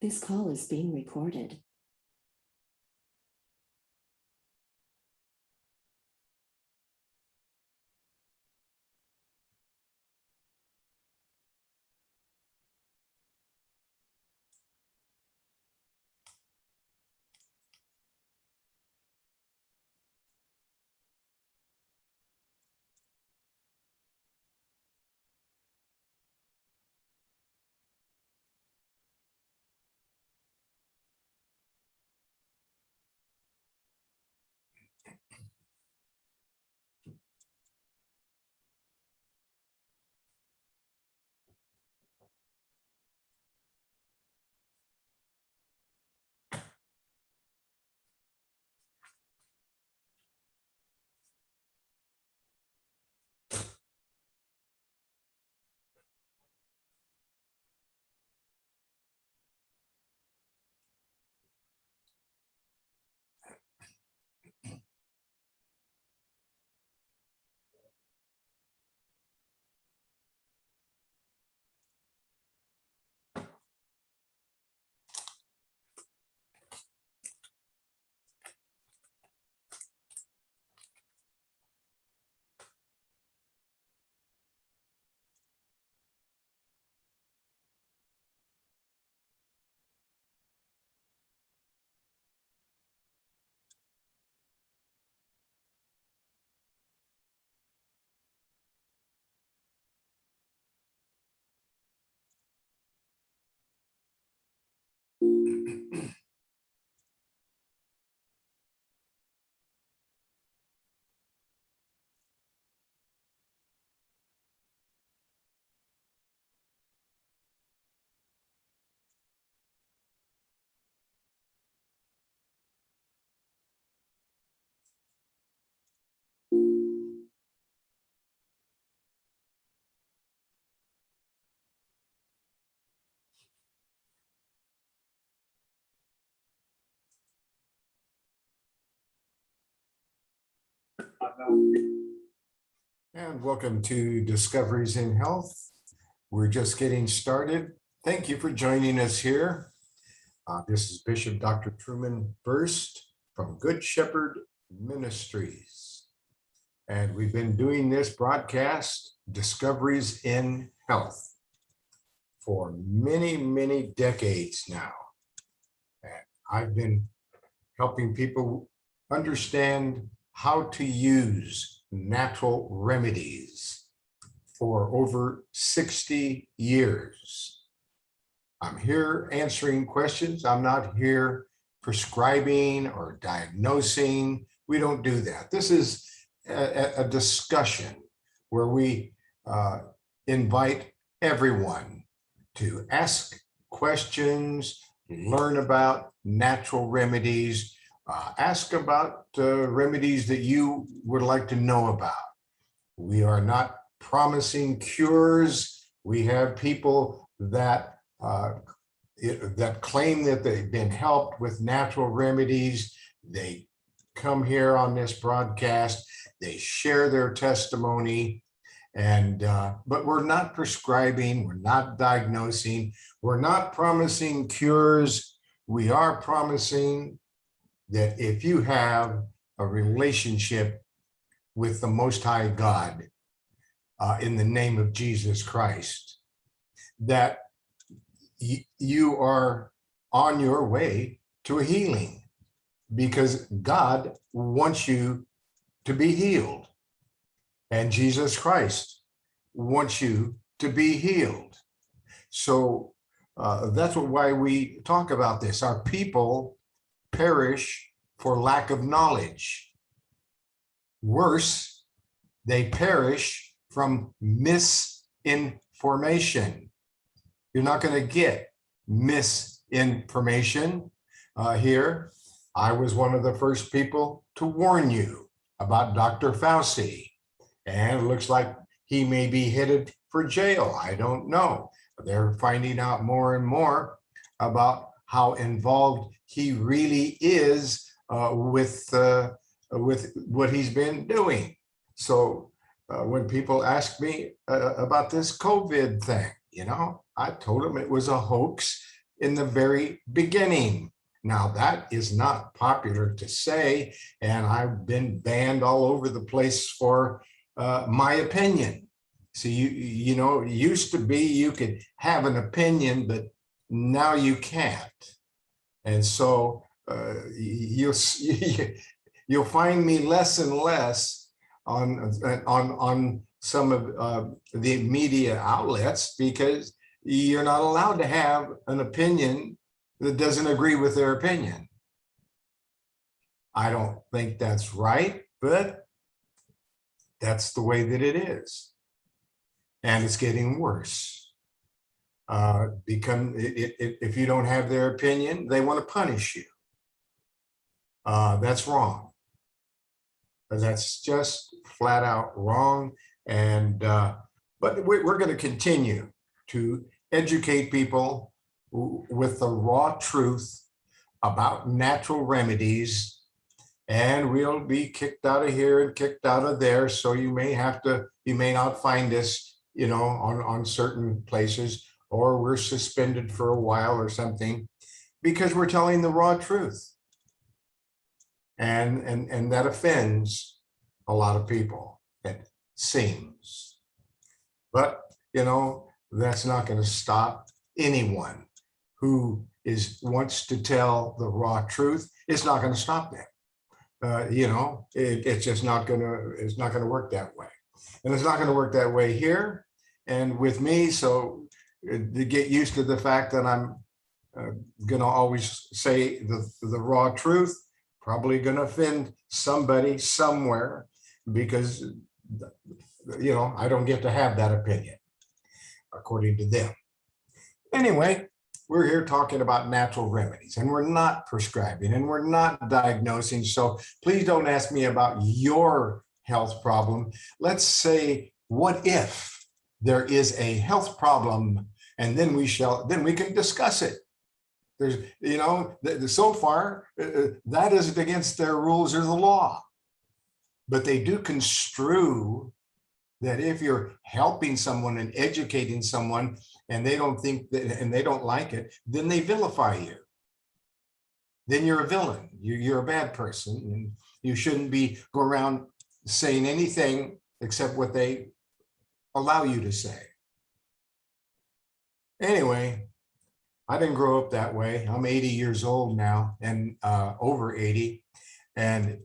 This call is being recorded. And welcome to Discoveries in Health. We're just getting started. Thank you for joining us here. This is Bishop Dr. Truman Berst from Good Shepherd Ministries. And we've been doing this broadcast, Discoveries in Health, for many, many decades now. And I've been helping people understand how to use natural remedies for over 60 years. I'm here answering questions. I'm not here prescribing or diagnosing. We don't do that. This is a discussion where we invite everyone to ask questions, learn about natural remedies, ask about remedies that you would like to know about. We are not promising cures. We have people that that claim that they've been helped with natural remedies. They come here on this broadcast, they share their testimony, and but we're not prescribing, we're not diagnosing, we're not promising cures. We are promising that if you have a relationship with the Most High God in the name of Jesus Christ, that you are on your way to a healing, because God wants you to be healed, and Jesus Christ wants you to be healed. So that's why we talk about this. Our people perish for lack of knowledge. Worse, they perish from misinformation. You're not going to get misinformation here. I was one of the first people to warn you about Dr. Fauci, and it looks like he may be headed for jail. I don't know. They're finding out more and more about how involved he really is with what he's been doing. So when people ask me about this COVID thing, you know, I told them it was a hoax. in the very beginning. Now, that is not popular to say, and I've been banned all over the place for my opinion. So you know, it used to be you could have an opinion, but now you can't. And so you'll find me less and less on some of the media outlets, because you're not allowed to have an opinion that doesn't agree with their opinion. I don't think that's right, but that's the way that it is. And it's getting worse. If you don't have their opinion, they want to punish you. That's wrong. That's just flat out wrong. And but we're going to continue to educate people with the raw truth about natural remedies, and we'll be kicked out of here and kicked out of there. So you may not find us, you know, on certain places, or we're suspended for a while or something, because we're telling the raw truth. And that offends a lot of people, it seems. But, you know, that's not going to stop anyone who wants to tell the raw truth. It's not going to stop them. You know, it's just not going to work that way. And it's not going to work that way here and with me. So to get used to the fact that I'm going to always say the raw truth, probably going to offend somebody somewhere, because, you know, I don't get to have that opinion according to them. Anyway, we're here talking about natural remedies, and we're not prescribing and we're not diagnosing. So please don't ask me about your health problem. Let's say, what if there is a health problem, and then we can discuss it. There's, you know, so far that isn't against their rules or the law, but they do construe that if you're helping someone and educating someone and they don't think that, and they don't like it, then they vilify you. Then you're a villain. You're a bad person, and you shouldn't be go around saying anything except what they allow you to say. Anyway, I didn't grow up that way. I'm 80 years old now, and over 80, and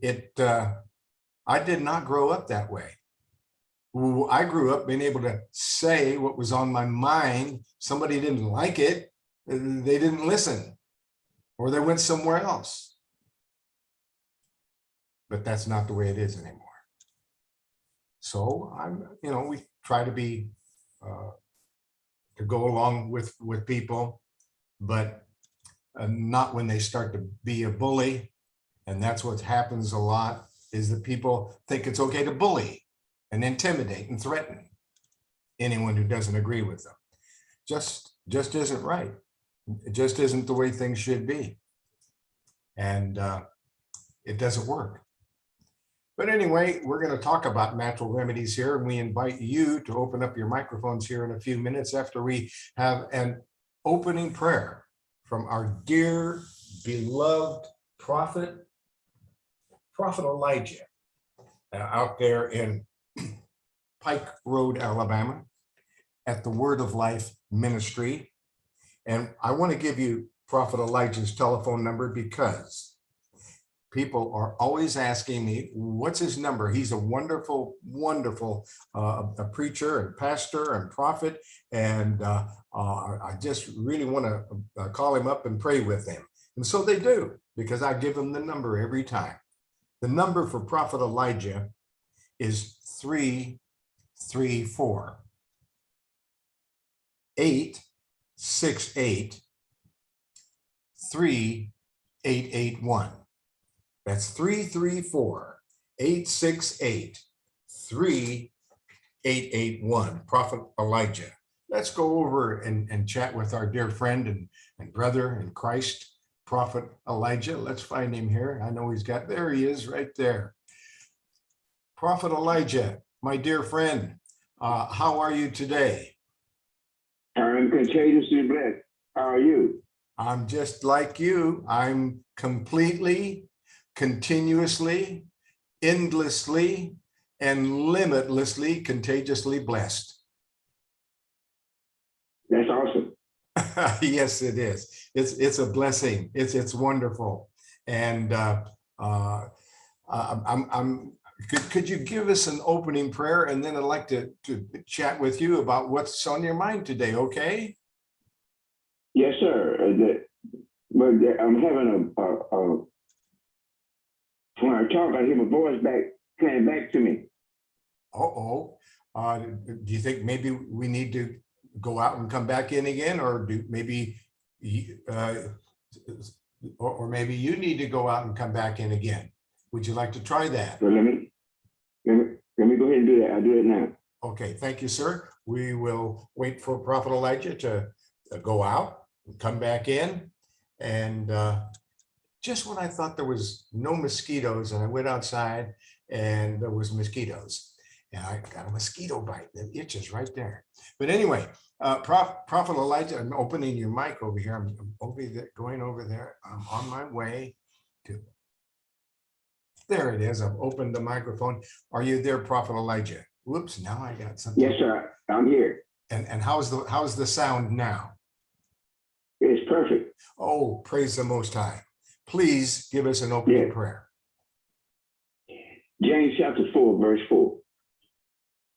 I did not grow up that way. I grew up being able to say what was on my mind. Somebody didn't like it, they didn't listen, or they went somewhere else. But that's not the way it is anymore. So you know, we try to be to go along with people, but not when they start to be a bully. And that's what happens a lot, is that people think it's okay to bully and intimidate and threaten anyone who doesn't agree with them. Just isn't right. It just isn't the way things should be. And it doesn't work. But anyway, we're going to talk about natural remedies here, and we invite you to open up your microphones here in a few minutes after we have an opening prayer from our dear, beloved prophet Elijah, out there in Pike Road, Alabama, at the Word of Life Ministry. And I want to give you Prophet Elijah's telephone number, because people are always asking me, what's his number? He's a wonderful, wonderful a preacher and pastor and prophet. And I just really want to call him up and pray with him. And so they do, because I give them the number every time. The number for Prophet Elijah is 334-868-3881. That's 334-868-3881, Prophet Elijah. Let's go over and chat with our dear friend and brother in Christ, Prophet Elijah. Let's find him here. I know there he is right there. Prophet Elijah, my dear friend, how are you today? I'm contagiously blessed. How are you? I'm just like you. I'm completely, continuously, endlessly, and limitlessly, contagiously blessed. That's awesome. Yes, it is. It's a blessing. It's wonderful. And could you give us an opening prayer, and then I'd like to chat with you about what's on your mind today, okay? Yes, sir. I'm having when I talk, I hear my voice playing back to me. Uh-oh. Do you think maybe we need to go out and come back in again, or maybe maybe you need to go out and come back in again? Would you like to try that? So let me go ahead and do that. I'll do it now. Okay, thank you, sir. We will wait for Prophet Elijah to go out and come back in. And just when I thought there was no mosquitoes, and I went outside and there was mosquitoes, and I got a mosquito bite that itches right there. But anyway, Prophet Elijah, I'm opening your mic over here. I'm going over there. I'm on my way to, there it is. I've opened the microphone. Are you there, Prophet Elijah? Whoops, now I got something. Yes, sir. I'm here. And how's the sound now? It's perfect. Oh, praise the Most High. Please give us an opening prayer. James chapter 4, verse 4.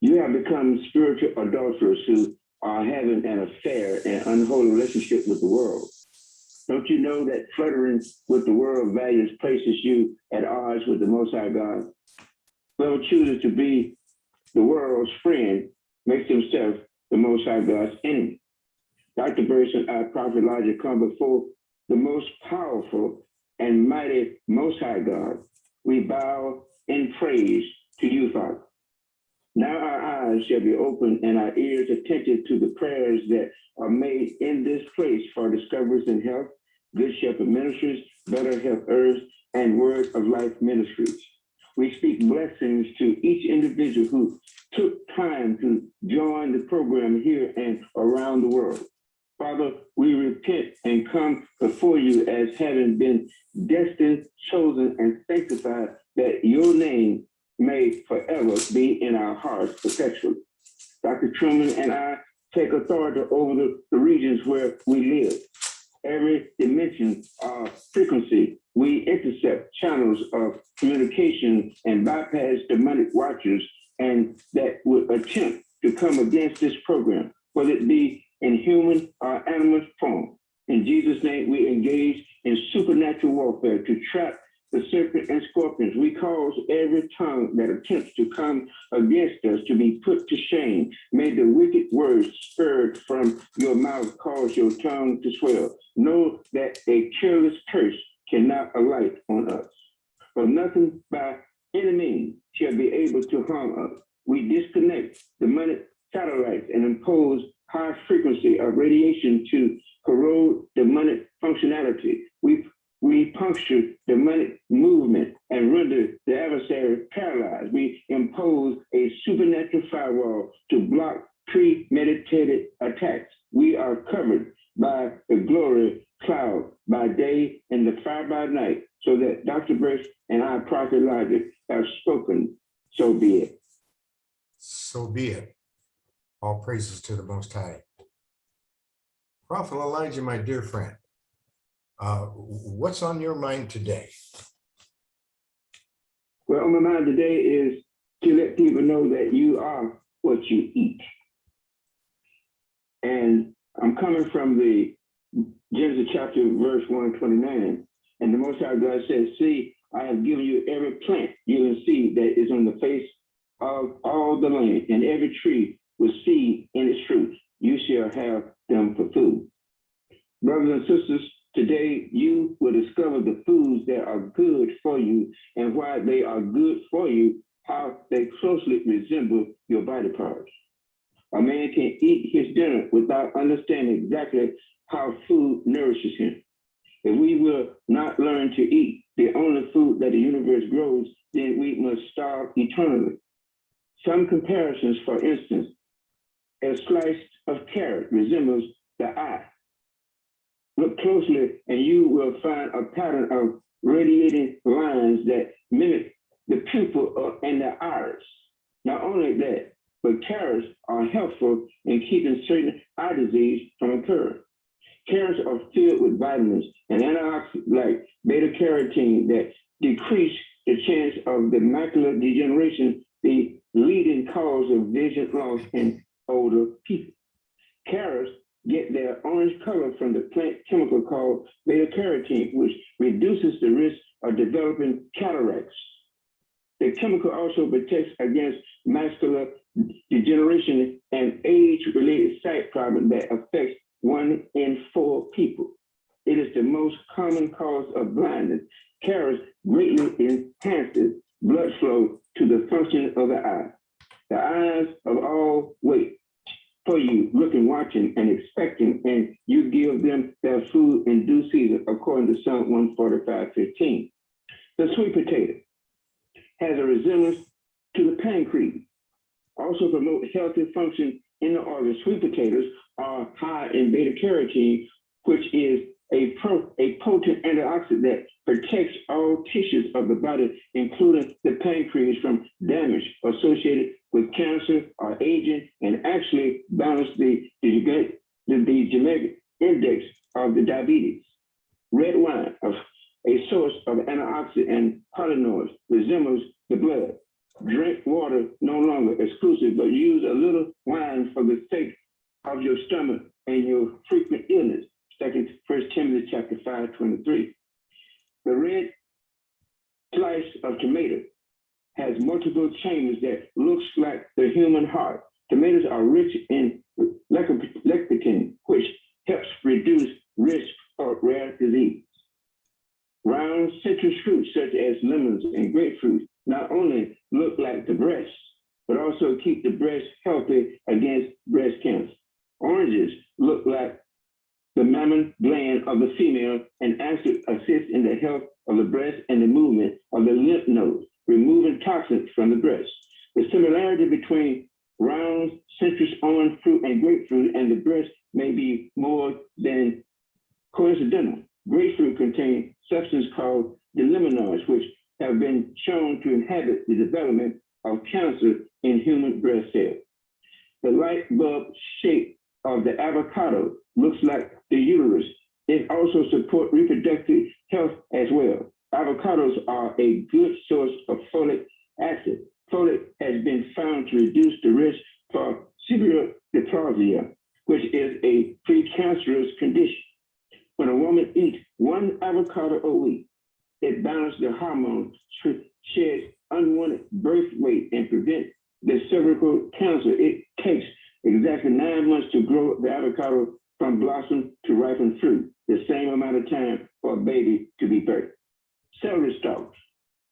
You have become spiritual adulterers who are having an affair and unholy relationship with the world. Don't you know that fluttering with the world values places you at odds with the Most High God? Whoever chooses to be the world's friend makes himself the Most High God's enemy. Dr. Berst and I, Prophet Elijah, come before the most powerful and mighty Most High God. We bow in praise to you, Father. Now our eyes shall be open and our ears attentive to the prayers that are made in this place for Discoveries in Health, Good Shepherd Ministries, Better Health Herbs, and Word of Life Ministries. We speak blessings to each individual who took time to join the program here and around the world. Father, we repent and come before you as having been destined, chosen, and sanctified, that your name may forever be in our hearts perpetually. Dr. Truman and I take authority over the regions where we live. Every dimension of frequency, we intercept channels of communication and bypass demonic watchers and that would attempt to come against this program, whether it be in human or animal form. In Jesus' name, we engage in supernatural warfare to trap the serpent and scorpions. We cause every tongue that attempts to come against us to be put to shame. May the wicked words spurred from your mouth cause your tongue to swell. Know that a careless curse cannot alight on us. For nothing by any means shall be able to harm us. We disconnect demonic satellites and impose high frequency of radiation to corrode demonic functionality. We puncture demonic movement and render the adversary paralyzed. We impose a supernatural firewall to block premeditated attacks. We are covered by the glory cloud by day and the fire by night, so that Dr. Berst and I, Prophet Elijah, have spoken. So be it. So be it. All praises to the Most High. Prophet Elijah, my dear friend, what's on your mind today? Well, on my mind today is to let people know that you are what you eat. And I'm coming from the Genesis chapter verse 129. And the Most High God says, see, I have given you every plant you can see that is on the face of all the land, and every tree with seed in its fruit. You shall have them for food. Brothers and sisters, today you will discover the foods that are good for you and why they are good for you, how they closely resemble your body parts. A man can eat his dinner without understanding exactly how food nourishes him. If we will not learn to eat the only food that the universe grows, then we must starve eternally. Some comparisons, for instance, a slice of carrot resembles the eye. Look closely and you will find a pattern of radiating lines that mimic the pupil and the iris. Not only that, but carrots are helpful in keeping certain eye disease from occurring. Carrots are filled with vitamins and antioxidants like beta carotene that decrease the chance of the macular degeneration, the leading cause of vision loss in older people. Carrots get their orange color from the plant chemical called beta carotene, which reduces the risk of developing cataracts. The chemical also protects against macular degeneration and age-related sight problem that affects 1 in 4 people. It is the most common cause of blindness. Carrots greatly enhances blood flow to the function of the eye. The eyes of all wait for you, looking, watching, and expecting, and you give them their food in due season, according to Psalm 145:15. The sweet potato has a resemblance to the pancreas. Also promote healthy function in the organs. Sweet potatoes are high in beta carotene, which is a potent antioxidant that protects all tissues of the body, including the pancreas, from damage associated with cancer or aging, and actually balance the glycemic index of the diabetes. Red wine, a source of antioxidant and polymorphs, resembles the blood. Drink water no longer exclusive, but use a little wine for the sake of your stomach and your frequent illness. 1 Timothy chapter 5:23. The red slice of tomato has multiple chambers that looks like the human heart. Tomatoes are rich in lecithin, which helps reduce risk of rare disease. Round citrus fruits such as lemons and grapefruit not only look like the breast, but also keep the breast healthy against breast cancer. Oranges look like the mammary gland of the female and actually assist in the health of the breast and the movement of the lymph nodes, removing toxins from the breast. The similarity between round citrus orange fruit and grapefruit and the breast may be more than coincidental. Grapefruit contains substances called deliminerals, which have been shown to inhibit the development of cancer in human breast cells. The light bulb shape of the avocado looks like the uterus. It also supports reproductive health as well. Avocados are a good source of folic acid. Folic has been found to reduce the risk for severe dysplasia, which is a precancerous condition. When a woman eats 1 avocado a week, it balances the hormones, sheds unwanted birth weight, and prevents the cervical cancer. It takes exactly 9 months to grow the avocado from blossom to ripen fruit, the same amount of time for a baby to be birthed. Celery stalks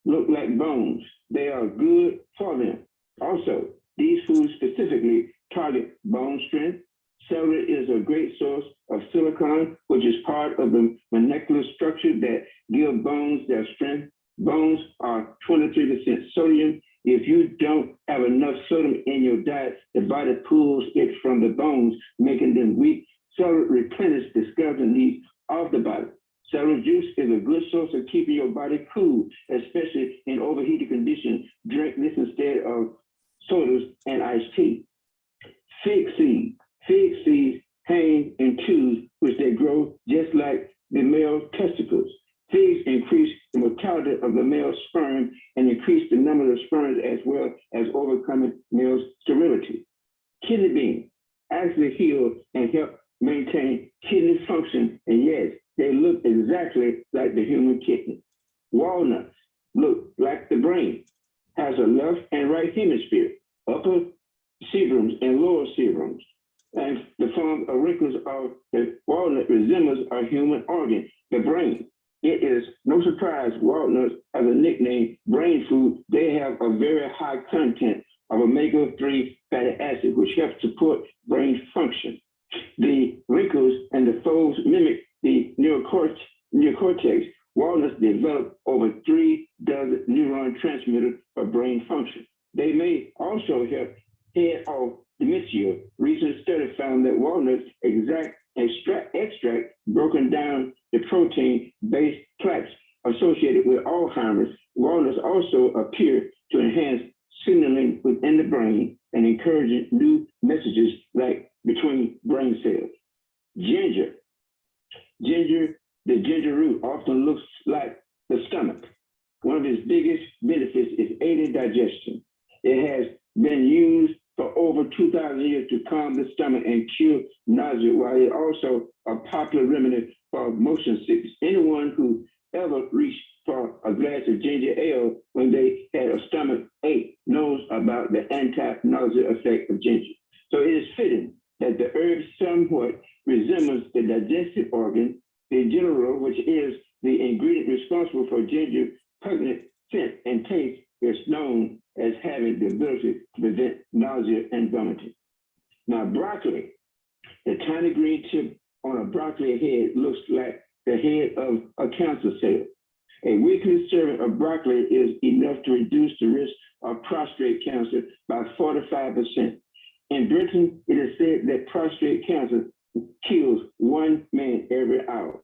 look like bones. They are good for them. Also, these foods specifically target bone strength. Celery is a great source of silicon, which is part of the molecular structure that gives bones their strength. Bones are 23% sodium. If you don't have enough sodium in your diet, the body pulls it from the bones, making them weak. Celery replenishes the skeleton needs of the body. Celery juice is a good source of keeping your body cool, especially in overheated conditions. Drink this instead of sodas and iced tea. Fig seeds. Fig seeds hang in tubes, which they grow just like the male testicles. Figs increase the mortality of the male sperm and increase the number of sperms as well as overcoming male sterility. Kidney beans actually heal and help maintain kidney function, and yes, they look exactly like the human kidney. Walnuts look like the brain, has a left and right hemisphere, upper cerebrums and lower cerebrums, and the form of wrinkles of the walnut resembles a human organ, the brain. It is no surprise walnuts have a nickname, brain food. They have a very high content of omega-3 fatty acid, which helps support brain function. The wrinkles and the folds mimic the neocortex. Walnuts develop over 3 dozen neuron transmitters for brain function. They may also help head off dementia. Recent study found that walnuts extract broken down the protein-based plaques associated with Alzheimer's. Walnuts also appear to enhance signaling within the brain and encouraging new messages like between brain cells. Ginger. The ginger root often looks like the stomach. One of its biggest benefits is aided digestion. It has been used for over 2,000 years to calm the stomach and cure nausea, while it's also a popular remedy for motion sickness. Anyone who ever reached for a glass of ginger ale when they had a stomach ache knows about the anti-nausea effect of ginger. So it is fitting that the herb somewhat resembles the digestive organ, the general, which is the ingredient responsible for ginger pungent scent and taste, is known as having the ability to prevent nausea and vomiting. Now, broccoli, the tiny green tip on a broccoli head looks like the head of a cancer cell. A weekly serving of broccoli is enough to reduce the risk of prostate cancer by 45%. In Britain, it is said that prostate cancer kills 1 man every hour.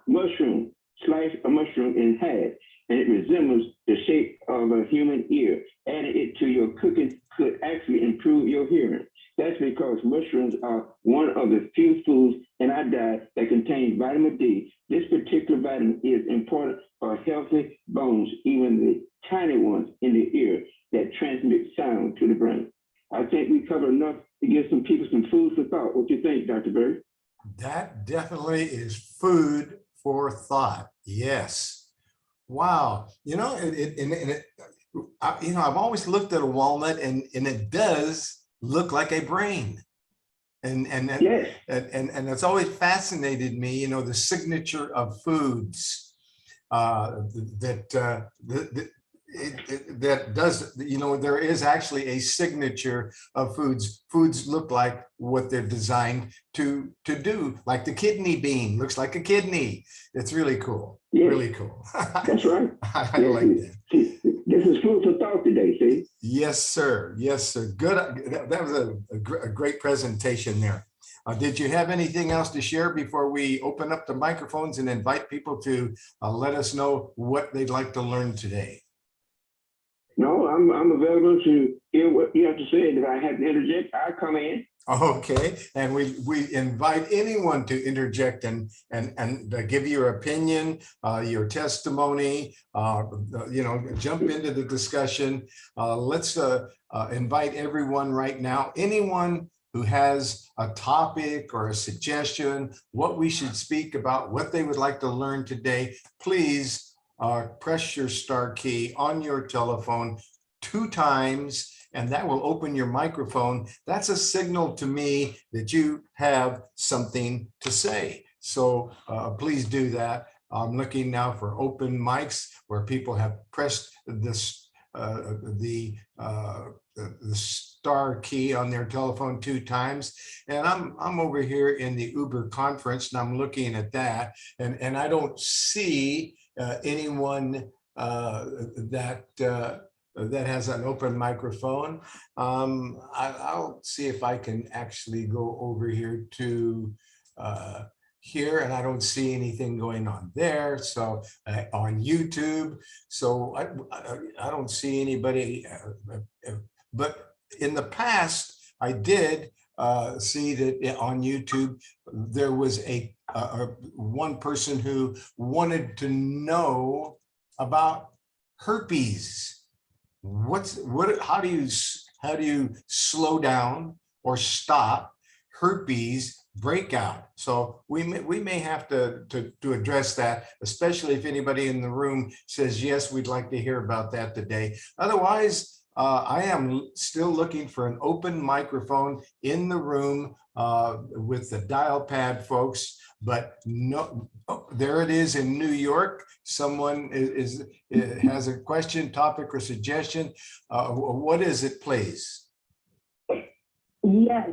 Mushroom, slice a mushroom in half, and it resembles the shape of a human ear. Adding it to your cooking could actually improve your hearing. That's because mushrooms are one of the few foods in our diet that contains vitamin D. This particular vitamin is important for healthy bones, even the tiny ones in the ear that transmit sound to the brain. I think we covered enough to give some people some food for thought. What do you think, Dr. Berst? That definitely is food for thought. Yes. Wow. I've always looked at a walnut and it does look like a brain. Yes. And it's always fascinated me, the signature of foods that does, there is actually a signature of foods. Foods look like what they're designed to do, like the kidney bean looks like a kidney. It's really cool. Yes. Really cool. That's right. I like that. See, this is food for thought today, see? Yes, sir. Yes, sir. Good. That was a great presentation there. Did you have anything else to share before we open up the microphones and invite people to let us know what they'd like to learn today? No, I'm available to hear what you have to say. And if I have to interject, I'll come in. Okay, and we invite anyone to interject and give your opinion, your testimony, jump into the discussion. Let's invite everyone right now. Anyone who has a topic or a suggestion, what we should speak about, what they would like to learn today, please press your star key on your telephone 2 times, and that will open your microphone. That's a signal to me that you have something to say. So please do that. I'm looking now for open mics where people have pressed this the star key on their telephone 2 times. And I'm over here in the Uber conference and I'm looking at that, and I don't see anyone that has an open microphone. I'll see if I can actually go over here to here, and I don't see anything going on there. So on YouTube, so I don't see anybody. But in the past, I did see that on YouTube there was a one person who wanted to know about herpes. How do you slow down or stop herpes breakout? So we may have to address that, especially if anybody in the room says yes, we'd like to hear about that today. Otherwise, I am still looking for an open microphone in the room with the dial pad, folks. But no, there it is in New York. Someone has a question, topic, or suggestion. What is it, please? Yes,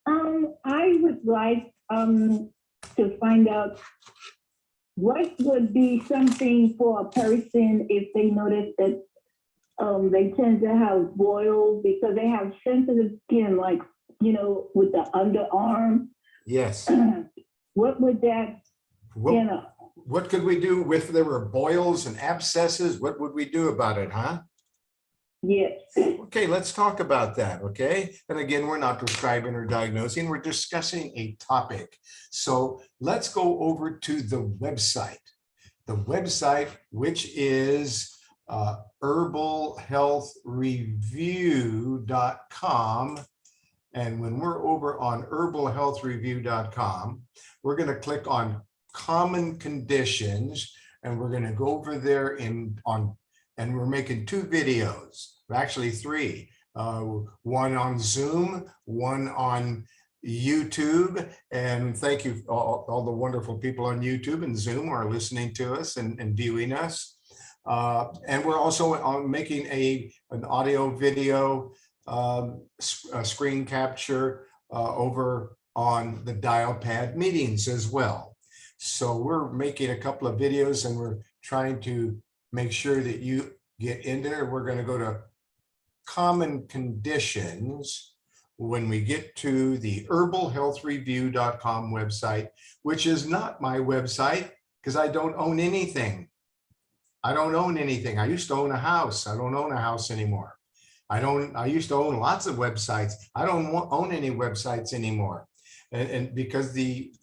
I would like to find out what would be something for a person if they notice that they tend to have boils because they have sensitive skin, like, with the underarm. Yes. What would that, What, you know, what could we do if there were boils and abscesses? What would we do about it, huh? yes. Okay, let's talk about that, okay? And again, we're not prescribing or diagnosing, we're discussing a topic. So let's go over to the website. The website, which is herbalhealthreview.com. And when we're over on herbalhealthreview.com, we're going to click on common conditions, and we're going to go over there and we're making 2 videos, actually 3, one on Zoom, one on YouTube. And thank you all the wonderful people on YouTube and Zoom are listening to us and viewing us. And we're also making an audio video screen capture over on the dial pad meetings as well. So we're making a couple of videos and we're trying to make sure that you get in there. We're going to go to common conditions when we get to the herbalhealthreview.com website, which is not my website because I don't own anything. I don't own anything. I used to own a house. I don't own a house anymore. I used to own lots of websites. I don't own any websites anymore. And because the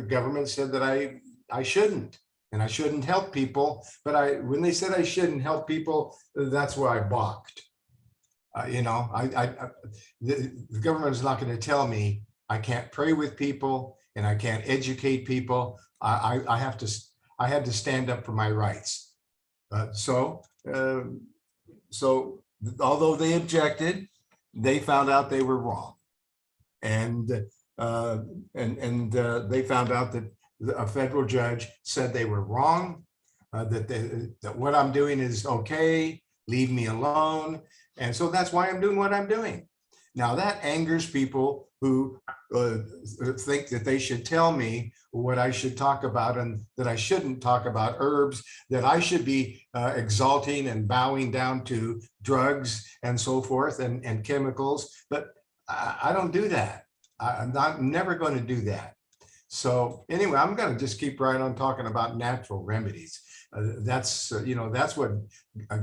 government said that I shouldn't, and I shouldn't help people. But when they said I shouldn't help people, that's where I balked. The government is not going to tell me I can't pray with people and I can't educate people. I had to stand up for my rights. So although they objected, they found out they were wrong, and they found out that a federal judge said they were wrong, that what I'm doing is okay, leave me alone. And so that's why I'm doing what I'm doing. Now that angers people who think that they should tell me what I should talk about and that I shouldn't talk about herbs, that I should be exalting and bowing down to drugs and so forth and chemicals. But I don't do that. I'm never going to do that. So anyway, I'm going to just keep right on talking about natural remedies. That's what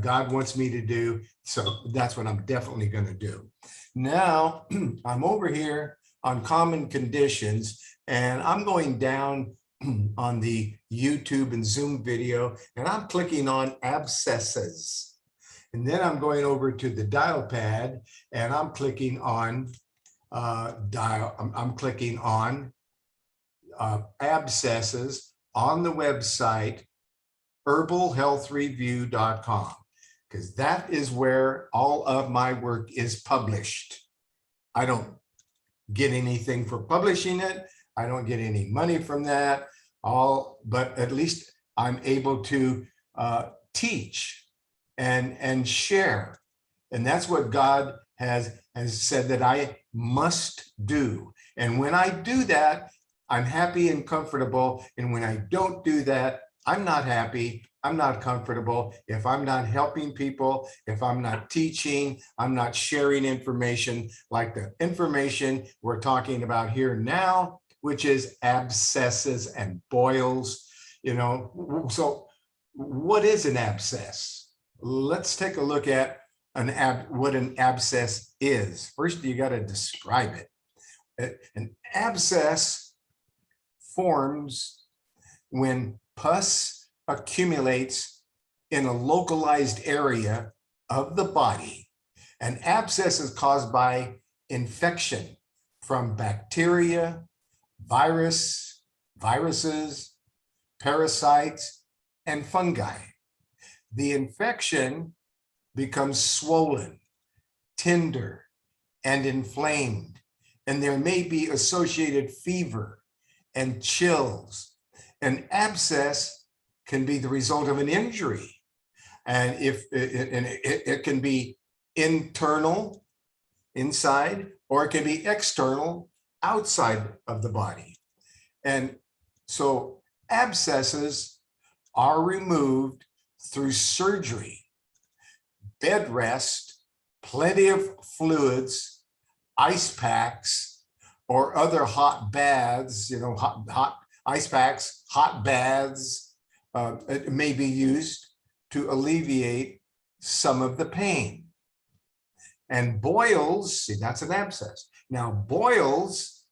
God wants me to do. So that's what I'm definitely going to do. Now I'm over here on common conditions, and I'm going down on the YouTube and Zoom video, and I'm clicking on abscesses. And then I'm going over to the dial pad, and I'm clicking on abscesses on the website herbalhealthreview.com, because that is where all of my work is published. I don't get anything for publishing it. I don't get any money from that. But at least I'm able to teach and share. And that's what God has said that I must do. And when I do that, I'm happy and comfortable. And when I don't do that, I'm not happy, I'm not comfortable. If I'm not helping people, if I'm not teaching, I'm not sharing information like the information we're talking about here now, which is abscesses and boils. So what is an abscess? Let's take a look at what an abscess is. First, you got to describe it. An abscess forms when pus accumulates in a localized area of the body. An abscess is caused by infection from bacteria, viruses, parasites, and fungi. The infection becomes swollen, tender, and inflamed, and there may be associated fever and chills. An abscess can be the result of an injury, and it can be internal, inside, or it can be external, outside of the body. And so abscesses are removed through surgery, bed rest, plenty of fluids, ice packs, or other hot baths, hot ice packs, hot baths, it may be used to alleviate some of the pain. And boils, see, that's an abscess. Now, boils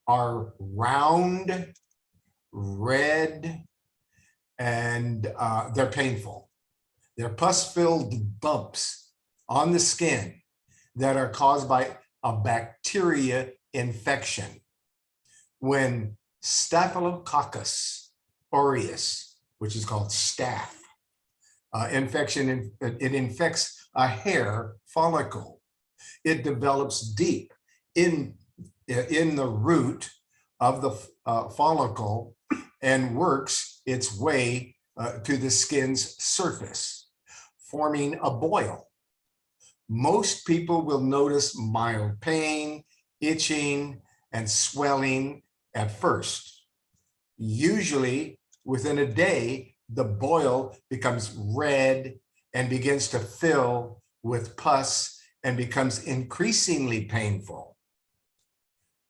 are round, red, and they're painful. They're pus-filled bumps on the skin that are caused by a bacteria infection. When Staphylococcus aureus, which is called staph, infection, it infects a hair follicle. It develops deep in the root of the follicle and works its way to the skin's surface, forming a boil. Most people will notice mild pain, itching, and swelling at first. Usually, within a day, the boil becomes red and begins to fill with pus and becomes increasingly painful.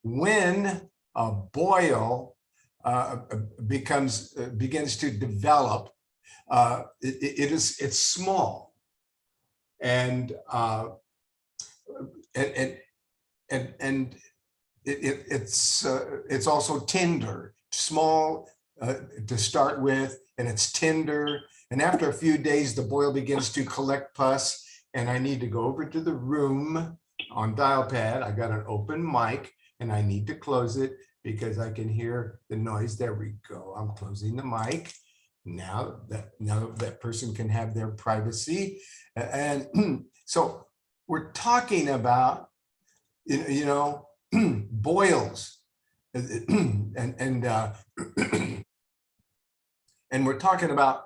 When a boil begins to develop, it's small, and it's also tender, small to start with, and it's tender. And after a few days, the boil begins to collect pus, and I need to go over to the room on dial pad. I got an open mic, and I need to close it because I can hear the noise. There we go. I'm closing the mic. Now that person can have their privacy. And so we're talking about, boils, and we're talking about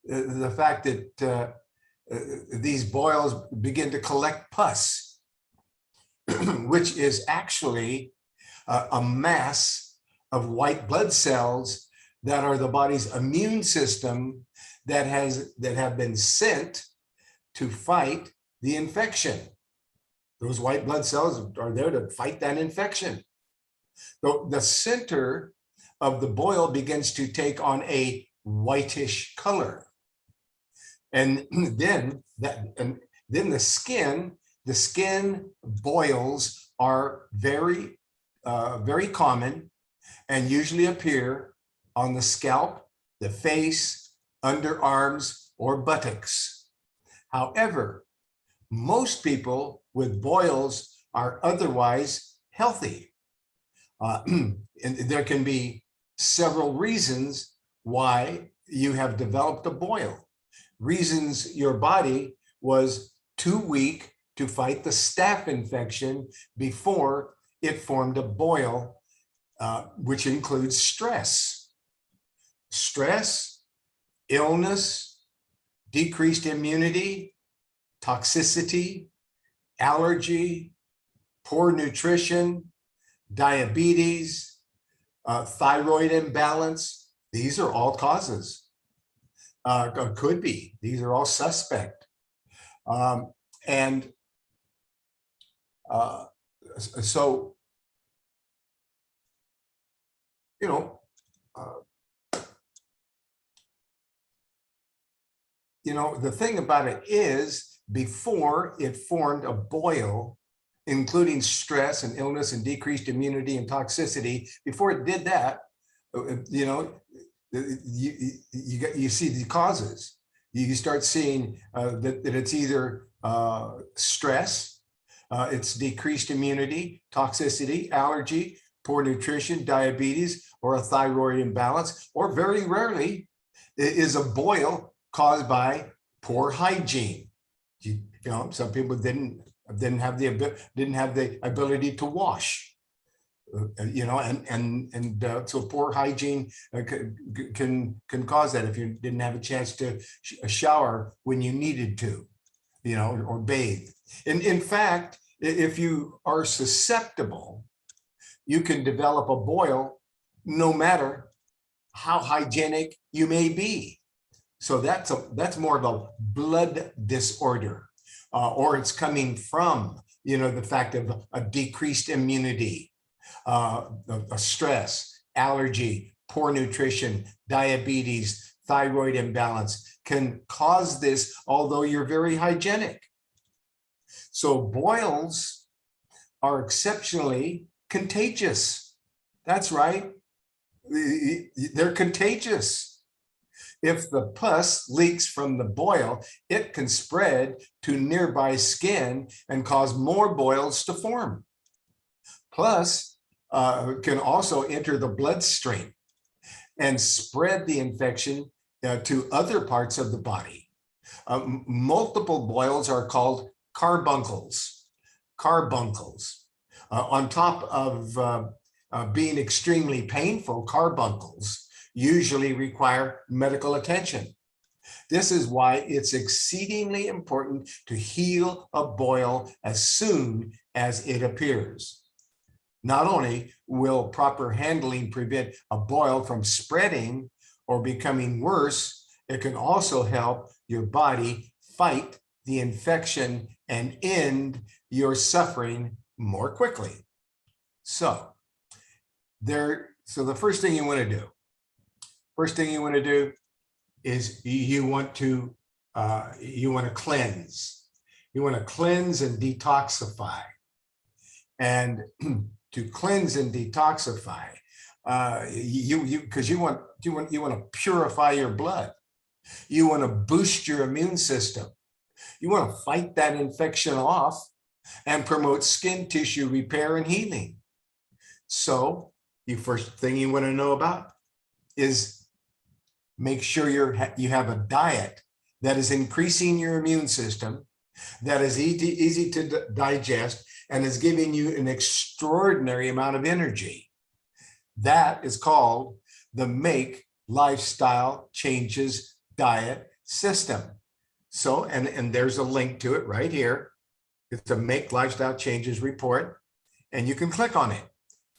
the fact that these boils begin to collect pus, which is actually a mass of white blood cells that are the body's immune system that have been sent to fight the infection. Those white blood cells are there to fight that infection. So the center of the boil begins to take on a whitish color. And then the skin boils are very common and usually appear on the scalp, the face, underarms, or buttocks. However, most people with boils are otherwise healthy. And there can be several reasons why you have developed a boil. Reasons your body was too weak to fight the staph infection before it formed a boil, which includes stress. Stress, illness, decreased immunity, toxicity, allergy, poor nutrition, diabetes, thyroid imbalance. These are all causes. Could be. These are all suspect. So, the thing about it is, before it formed a boil, including stress and illness and decreased immunity and toxicity, before it did that, you see the causes. You start seeing that it's either stress, it's decreased immunity, toxicity, allergy, poor nutrition, diabetes, or a thyroid imbalance, or very rarely is a boil caused by poor hygiene. Some people didn't have the ability to wash. So poor hygiene can cause that if you didn't have a chance to shower when you needed to, or bathe. In fact, if you are susceptible, you can develop a boil no matter how hygienic you may be. So that's more of a blood disorder, or it's coming from the fact of a decreased immunity, stress, allergy, poor nutrition, diabetes, thyroid imbalance can cause this, although you're very hygienic. So boils are exceptionally contagious. That's right. They're contagious. If the pus leaks from the boil, it can spread to nearby skin and cause more boils to form. Plus, can also enter the bloodstream and spread the infection to other parts of the body. Multiple boils are called carbuncles. Carbuncles. On top of being extremely painful, carbuncles usually require medical attention. This is why it's exceedingly important to heal a boil as soon as it appears. Not only will proper handling prevent a boil from spreading or becoming worse, it can also help your body fight the infection and end your suffering more quickly. So the first thing you want to do, is you want to cleanse. You want to cleanse and detoxify. And to cleanse and detoxify, because you want to purify your blood. You want to boost your immune system. You want to fight that infection off and promote skin tissue repair and healing. So the first thing you want to know about is make sure you have a diet that is increasing your immune system, that is easy to digest, and is giving you an extraordinary amount of energy. That is called the Make Lifestyle Changes Diet System. So, and there's a link to it right here. It's a Make Lifestyle Changes report, and you can click on it,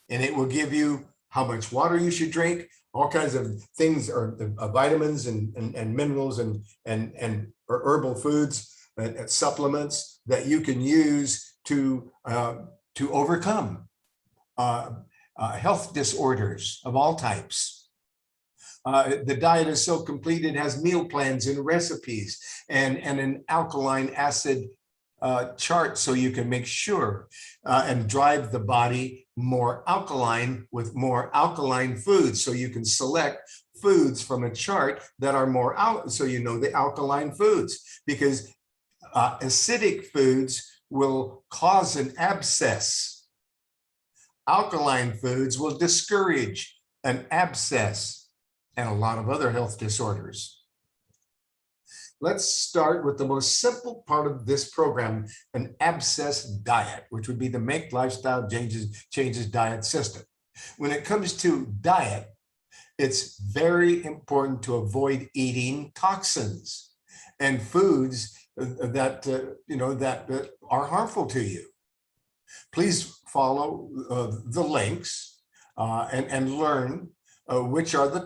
and it will give you how much water you should drink, all kinds of things, or vitamins and minerals and or herbal foods, supplements that you can use to overcome health disorders of all types. The diet is so complete, it has meal plans and recipes and an alkaline acid chart, so you can make sure and drive the body more alkaline with more alkaline foods. So you can select foods from a chart that are more so you know the alkaline foods, because acidic foods will cause an abscess. Alkaline foods will discourage an abscess and a lot of other health disorders. Let's start with the most simple part of this program, an abscess diet, which would be the Make Lifestyle Changes Diet System. When it comes to diet, it's very important to avoid eating toxins and foods that are harmful to you. Please follow the links and learn which are the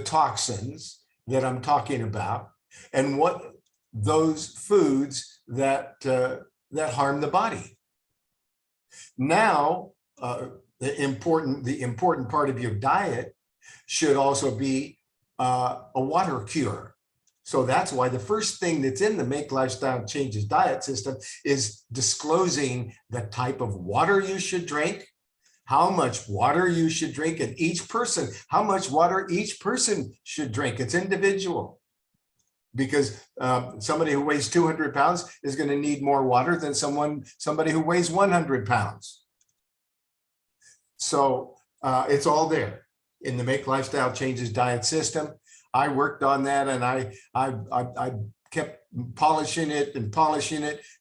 toxins that I'm talking about, and what those foods that harm the body. Now, the important part of your diet should also be a water cure. So that's why the first thing that's in the Make Lifestyle Changes Diet System is disclosing the type of water you should drink, how much water you should drink, and how much water each person should drink. It's individual, because somebody who weighs 200 pounds is going to need more water than somebody who weighs 100 pounds. So it's all there in the Make Lifestyle Changes Diet System. I worked on that, and I kept polishing it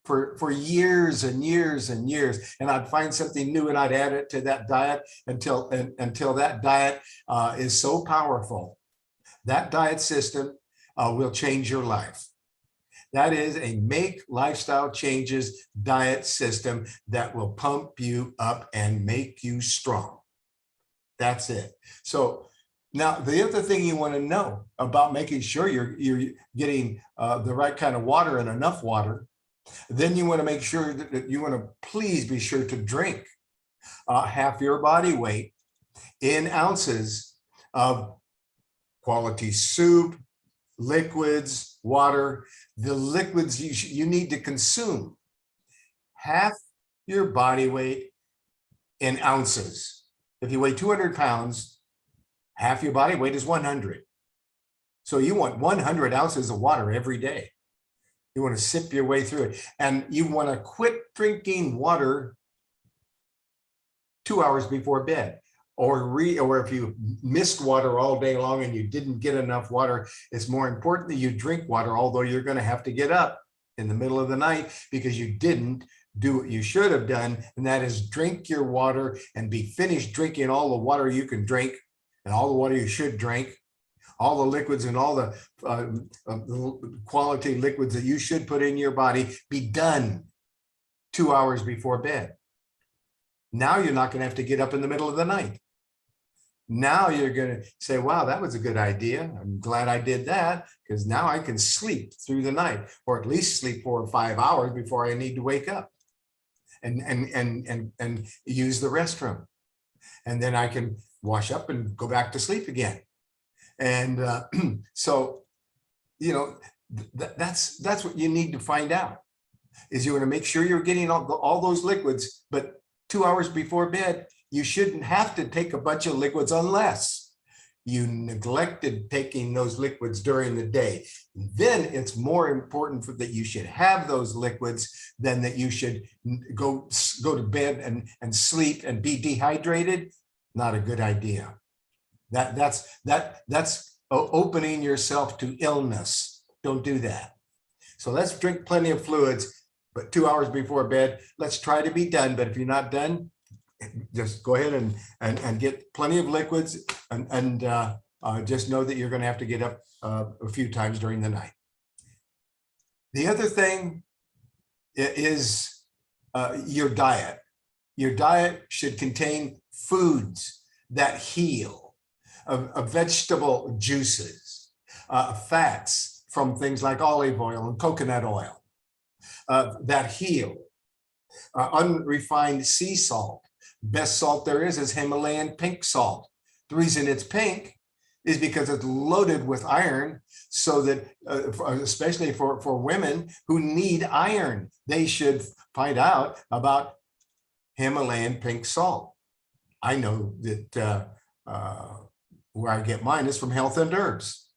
for years and years and years. And I'd find something new and I'd add it to that diet until that diet is so powerful. That diet system will change your life. That is a Make Lifestyle Changes Diet System that will pump you up and make you strong. That's it. So now, the other thing you want to know about making sure you're getting the right kind of water and enough water, then you want to make sure that you want to please be sure to drink half your body weight in ounces of quality soup, liquids, water, the liquids you need to consume. Half your body weight in ounces. If you weigh 200 pounds, half your body weight is 100. So you want 100 ounces of water every day. You want to sip your way through it. And you want to quit drinking water 2 hours before bed. Or if you missed water all day long and you didn't get enough water, it's more important that you drink water, although you're going to have to get up in the middle of the night because you didn't do what you should have done, and that is drink your water and be finished drinking all the water you can drink and all the water you should drink, all the liquids and all the quality liquids that you should put in your body. Be done 2 hours before bed. Now you're not going to have to get up in the middle of the night. Now you're going to say, wow, that was a good idea. I'm glad I did that, because now I can sleep through the night, or at least sleep 4 or 5 hours before I need to wake up and use the restroom. And then I can wash up and go back to sleep again. And so, you know, that's what you need to find out, is you want to make sure you're getting all those liquids, but 2 hours before bed, you shouldn't have to take a bunch of liquids unless you neglected taking those liquids during the day. Then it's more important that you should have those liquids than that you should go to bed and sleep and be dehydrated. Not a good idea. That's opening yourself to illness. Don't do that. So let's drink plenty of fluids, but 2 hours before bed. Let's try to be done. But if you're not done, just go ahead and get plenty of liquids, and just know that you're going to have to get up a few times during the night. The other thing is your diet. Your diet should contain foods that heal, vegetable juices, fats from things like olive oil and coconut oil that heal, unrefined sea salt. Best salt there is Himalayan pink salt. The reason it's pink is because it's loaded with iron, so that especially for women who need iron, they should find out about Himalayan pink salt. I know that where I get mine is from Health and Herbs.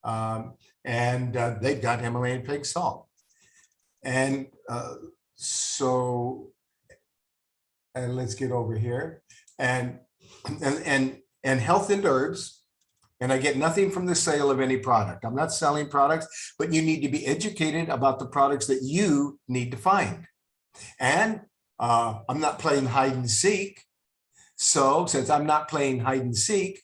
They've got Himalayan pink salt. And let's get over here, and Health and Herbs, and I get nothing from the sale of any product. I'm not selling products, but you need to be educated about the products that you need to find. And I'm not playing hide and seek. So since I'm not playing hide and seek,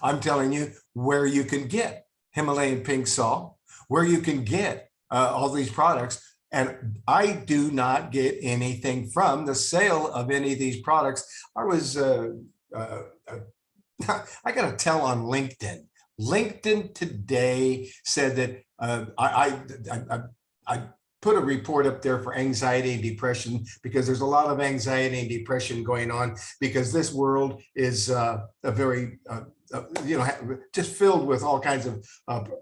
I'm telling you where you can get Himalayan pink salt, where you can get all these products. And I do not get anything from the sale of any of these products. I was, I got to tell on LinkedIn. LinkedIn today said that I put a report up there for anxiety and depression, because there's a lot of anxiety and depression going on, because this world is a very just filled with all kinds of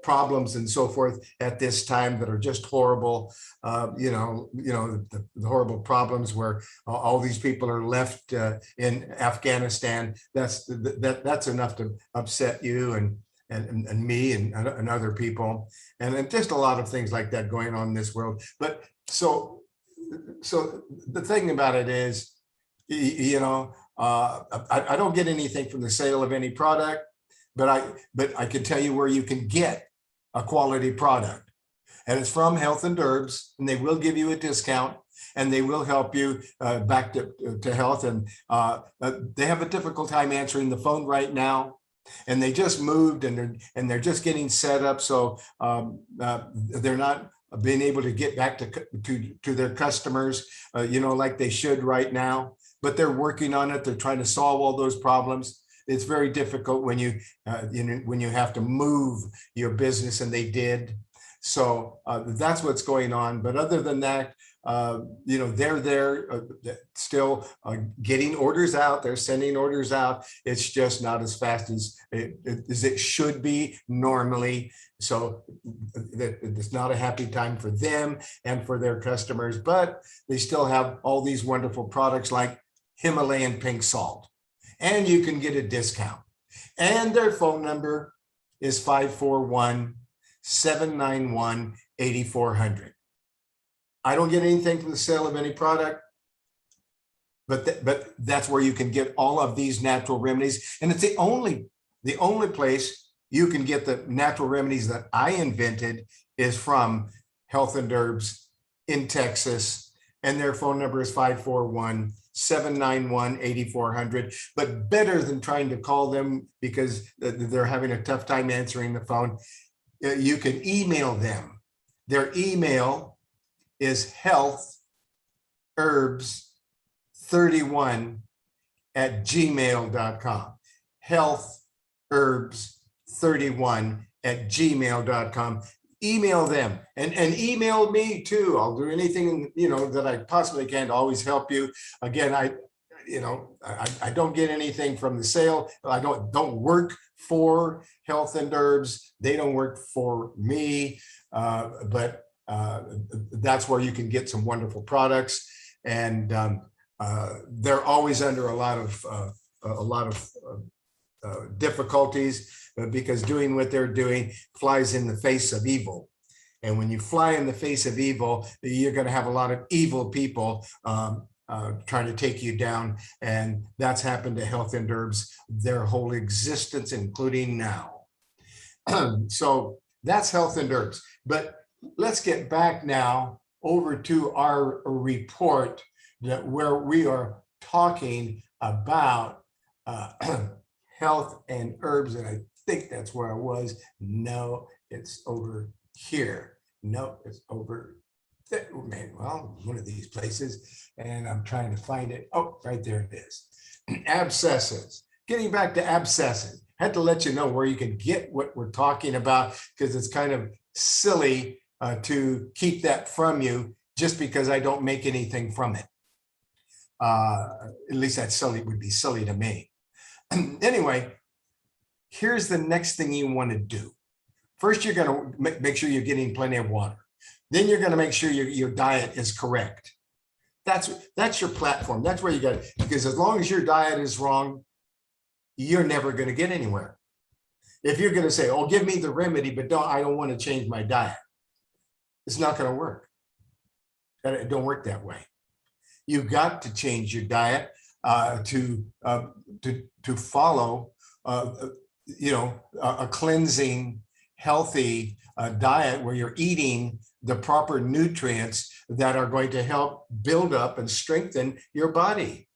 problems and so forth at this time that are just horrible. The horrible problems where all these people are left in Afghanistan. That's enough to upset you and me and other people, and just a lot of things like that going on in this world. But so the thing about it is, I don't get anything from the sale of any product, but I can tell you where you can get a quality product, and it's from Health and Herbs, and they will give you a discount, and they will help you back to health. And they have a difficult time answering the phone right now, and they just moved, and they're just getting set up, so they're not being able to get back to their customers, like they should right now. But they're working on it. They're trying to solve all those problems. It's very difficult when you have to move your business, and they did. So that's what's going on. But other than that, they're there still getting orders out. They're sending orders out. It's just not as fast as it should be normally. So it's not a happy time for them and for their customers, but they still have all these wonderful products like Himalayan pink salt, and you can get a discount. And their phone number is 541-791-8400. I don't get anything from the sale of any product, but that's where you can get all of these natural remedies. And it's the only place you can get the natural remedies that I invented is from Health and Herbs in Texas. And their phone number is 541-791-8400. But better than trying to call them because they're having a tough time answering the phone, you can email them. Their email is healthherbs31@gmail.com. healthherbs31@gmail.com. Email them and email me too. I'll do anything that I possibly can to always help you. Again, I don't get anything from the sale. I don't work for Health and Herbs. They don't work for me, but that's where you can get some wonderful products, and they're always under a lot of difficulties because doing what they're doing flies in the face of evil. And when you fly in the face of evil, you're going to have a lot of evil people trying to take you down. And that's happened to Health and Herbs their whole existence, including now. So that's Health and Herbs. But let's get back now over to our report where we are talking about health and herbs. And I think that's where I was. No, it's over here. No, it's over there. Well, one of these places. And I'm trying to find it. Oh, right there it is. Abscesses. Getting back to abscesses. I had to let you know where you can get what we're talking about because it's kind of silly to keep that from you just because I don't make anything from it. At least that's silly, would be silly to me. Anyway, here's the next thing you want to do. First, you're going to make sure you're getting plenty of water. Then you're going to make sure your diet is correct. That's your platform. That's where you got it. Because as long as your diet is wrong, you're never going to get anywhere. If you're going to say, "Oh, give me the remedy, but I don't want to change my diet," it's not going to work. It don't work that way. You got to change your diet to follow, a cleansing, healthy diet where you're eating the proper nutrients that are going to help build up and strengthen your body.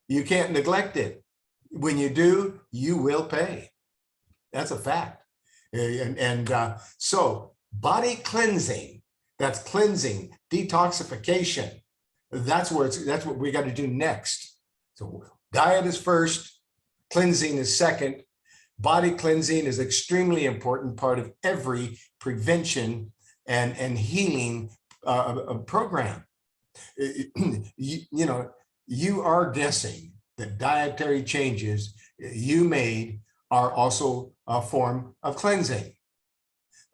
You can't neglect it. When you do, you will pay. That's a fact. So body cleansing, that's cleansing, detoxification. That's what we got to do next. So diet is first, cleansing is second. Body cleansing is extremely important part of every prevention and healing program. You are guessing that dietary changes you made are also a form of cleansing.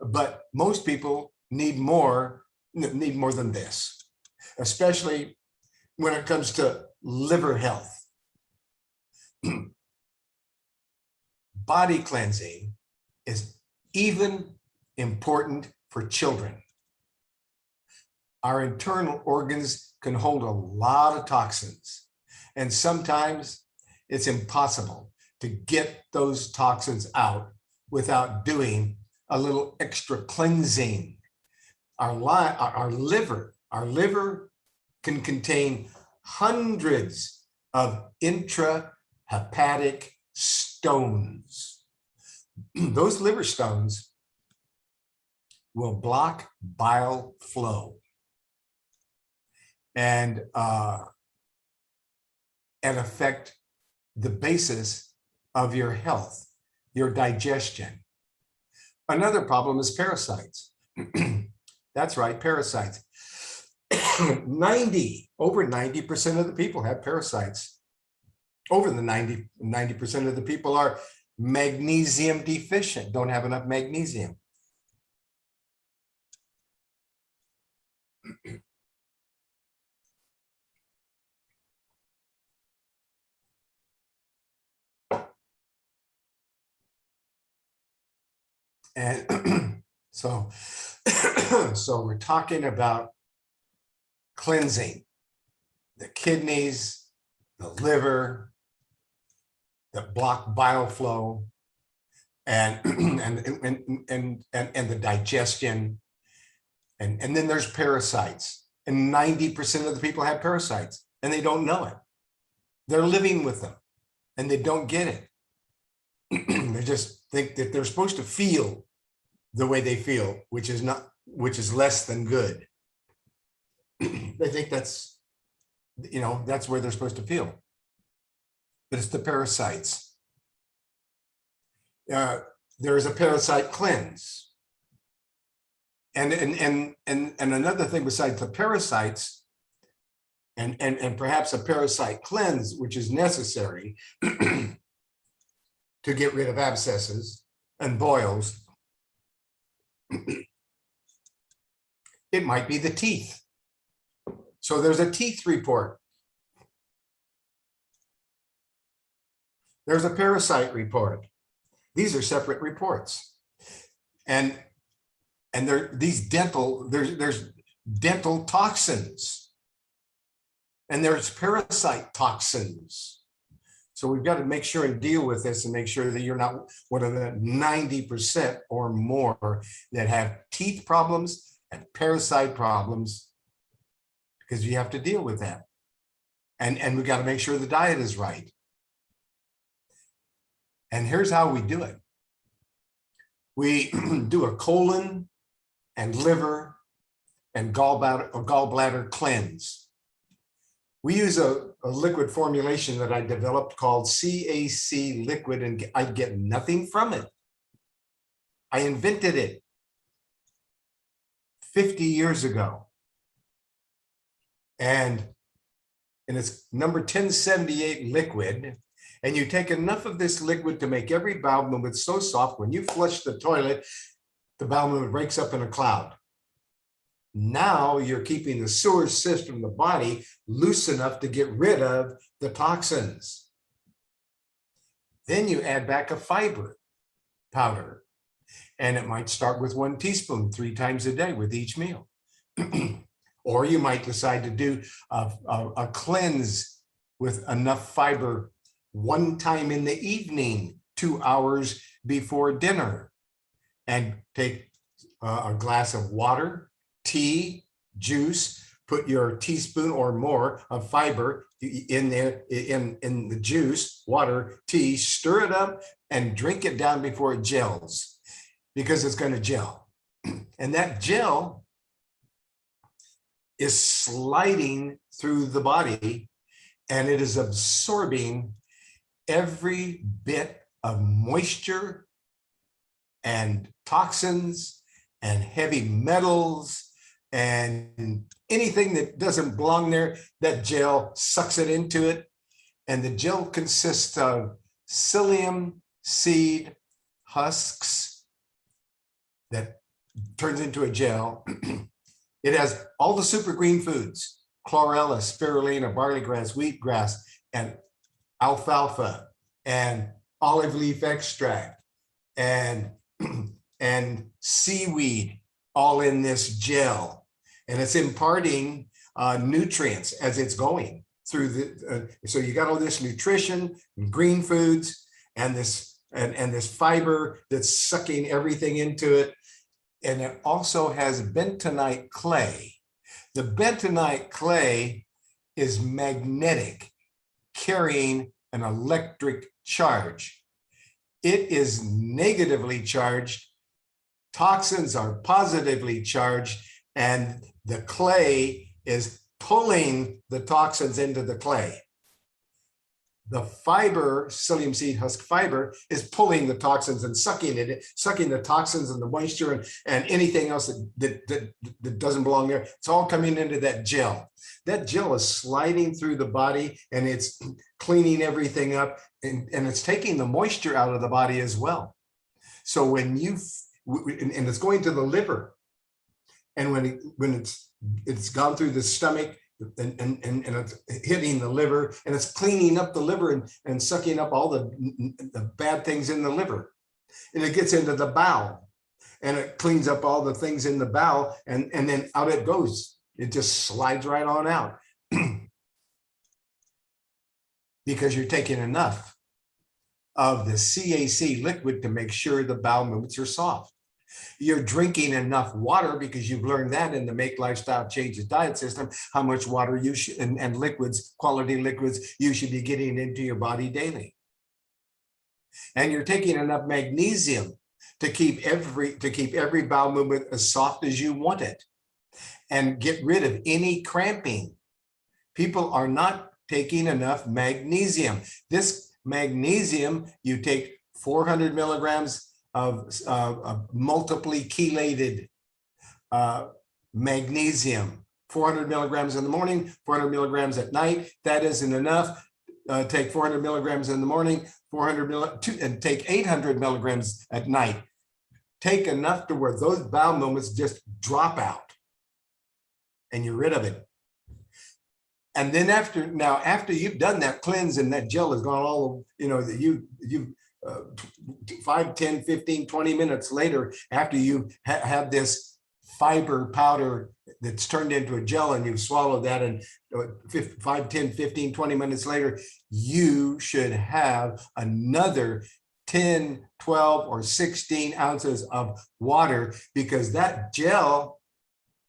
But most people need more than this, especially when it comes to liver health. Body cleansing is even important for children. Our internal organs can hold a lot of toxins, and sometimes it's impossible to get those toxins out without doing a little extra cleansing. Our liver can contain hundreds of intrahepatic stones. Those liver stones will block bile flow and affect the basis of your health, your digestion. Another problem is parasites. That's right, parasites. Over 90% of the people have parasites. Over the 90% of the people are magnesium deficient, don't have enough magnesium. And so we're talking about cleansing the kidneys, the liver, that block bile flow, and and the digestion, and then there's parasites, and 90% of the people have parasites and they don't know it. They're living with them and they don't get it. They just think that they're supposed to feel the way they feel, which is less than good. They think that's, that's where they're supposed to feel. But it's the parasites. There is a parasite cleanse. And another thing besides the parasites, and perhaps a parasite cleanse, which is necessary to get rid of abscesses and boils, it might be the teeth. So there's a teeth report. There's a parasite report. These are separate reports. And there's dental toxins. And there's parasite toxins. So we've got to make sure and deal with this and make sure that you're not one of the 90% or more that have teeth problems and parasite problems, because you have to deal with that. And we've got to make sure the diet is right. And here's how we do it. We do a colon and liver and gallbladder cleanse. We use a liquid formulation that I developed called CAC liquid, and I get nothing from it. I invented it 50 years ago. And it's number 1078 liquid. And you take enough of this liquid to make every bowel movement so soft, when you flush the toilet, the bowel movement breaks up in a cloud. Now you're keeping the sewer system of the body loose enough to get rid of the toxins. Then you add back a fiber powder, and it might start with 1 teaspoon 3 times a day with each meal. Or you might decide to do a cleanse with enough fiber 1 time in the evening, 2 hours before dinner, and take a glass of water, tea, juice, put your teaspoon or more of fiber in there, in the juice, water, tea, stir it up and drink it down before it gels, because it's going to gel. And that gel is sliding through the body, and it is absorbing every bit of moisture and toxins and heavy metals and anything that doesn't belong there. That gel sucks it into it. And the gel consists of psyllium seed husks that turns into a gel. It has all the super green foods: chlorella, spirulina, barley grass, wheatgrass, and alfalfa, and olive leaf extract, and seaweed, all in this gel. And it's imparting nutrients as it's going through the, so you got all this nutrition and green foods and this fiber that's sucking everything into it. And it also has bentonite clay. The bentonite clay is magnetic, carrying an electric charge. It is negatively charged. Toxins are positively charged, and the clay is pulling the toxins into the clay. The fiber, psyllium seed husk fiber, is pulling the toxins and sucking the toxins and the moisture and anything else that doesn't belong there. It's all coming into that gel. That gel is sliding through the body and it's cleaning everything up, and it's taking the moisture out of the body as well. So when and it's going to the liver, and when it's gone through the stomach, and it's hitting the liver, and it's cleaning up the liver and sucking up all the bad things in the liver, and it gets into the bowel and it cleans up all the things in the bowel, and then out it goes. It just slides right on out because you're taking enough of the CAC liquid to make sure the bowel movements are soft. You're drinking enough water because you've learned that in the Make Lifestyle Changes diet system, how much water you should, and liquids, quality liquids, you should be getting into your body daily. And you're taking enough magnesium to keep every bowel movement as soft as you want it, and get rid of any cramping. People are not taking enough magnesium. This magnesium, you take 400 milligrams of multiply chelated magnesium, 400 milligrams in the morning, 400 milligrams at night. That isn't enough. Take 400 milligrams in the morning, and take 800 milligrams at night. Take enough to where those bowel movements just drop out and you're rid of it. And then after you've done that cleanse and that gel has gone all, you 5, 10, 15, 20 minutes later, after you have this fiber powder that's turned into a gel and you've swallowed that, and 5, 10, 15, 20 minutes later, you should have another 10, 12, or 16 ounces of water, because that gel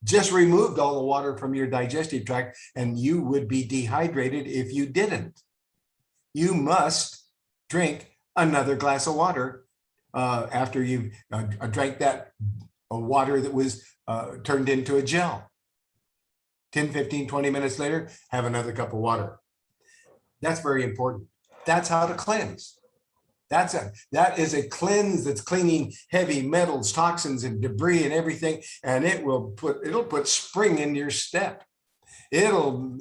just removed all the water from your digestive tract, and you would be dehydrated if you didn't. You must drink another glass of water after you've drank that water that was turned into a gel. 10, 15, 20 minutes later, have another cup of water. That's very important. That's how to cleanse. That is a cleanse that's cleaning heavy metals, toxins, and debris and everything, and it'll put spring in your step. It'll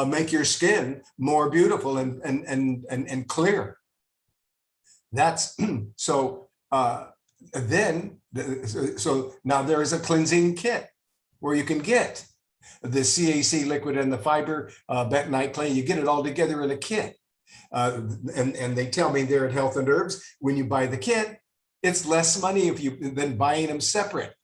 make your skin more beautiful and clear. That's so. So now there is a cleansing kit where you can get the CAC liquid and the fiber bentonite clay. You get it all together in a kit. And they tell me there at Health and Herbs, when you buy the kit, it's less money than buying them separate.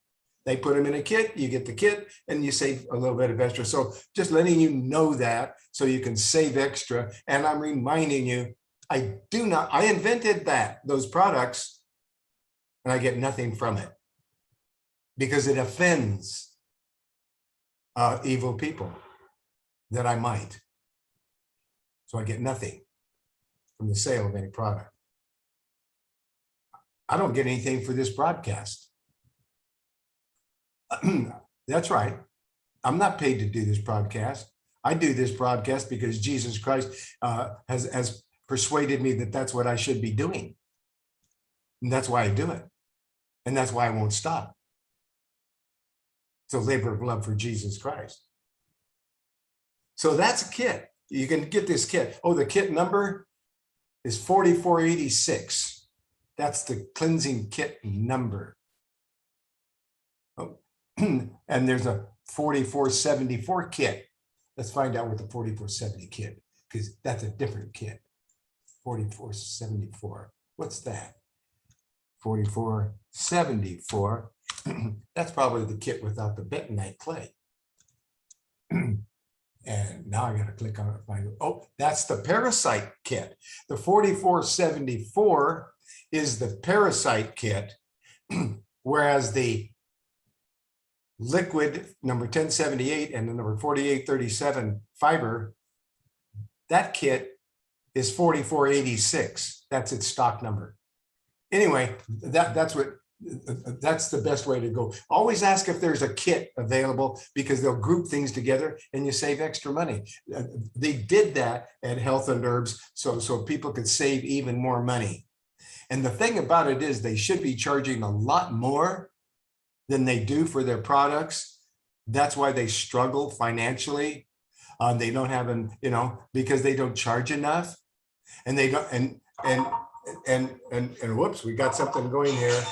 They put them in a kit, you get the kit, and you save a little bit of extra. So just letting you know that so you can save extra. And I'm reminding you, I invented those products, and I get nothing from it because it offends evil people that I might. So I get nothing from the sale of any product. I don't get anything for this broadcast. That's right. I'm not paid to do this broadcast. I do this broadcast because Jesus Christ has persuaded me that that's what I should be doing. And that's why I do it. And that's why I won't stop. It's a labor of love for Jesus Christ. So that's a kit. You can get this kit. Oh, the kit number is 4486. That's the cleansing kit number. Oh, and there's a 4474 kit. Let's find out what the 4470 kit, because that's a different kit. 4474. What's that? 4474. That's probably the kit without the bentonite clay. And now I got to click on it. Oh, that's the Parasite kit. The 4474 is the Parasite kit, whereas the liquid number 1078 and the number 4837 fiber, that kit is 4486. That's its stock number. Anyway, that's what That's the best way to go. Always ask if there's a kit available, because they'll group things together and you save extra money. They did that at Health and Herbs so people could save even more money. And the thing about it is they should be charging a lot more than they do for their products. That's why they struggle financially. They don't have an, because they don't charge enough, and they don't, and whoops, we got something going here.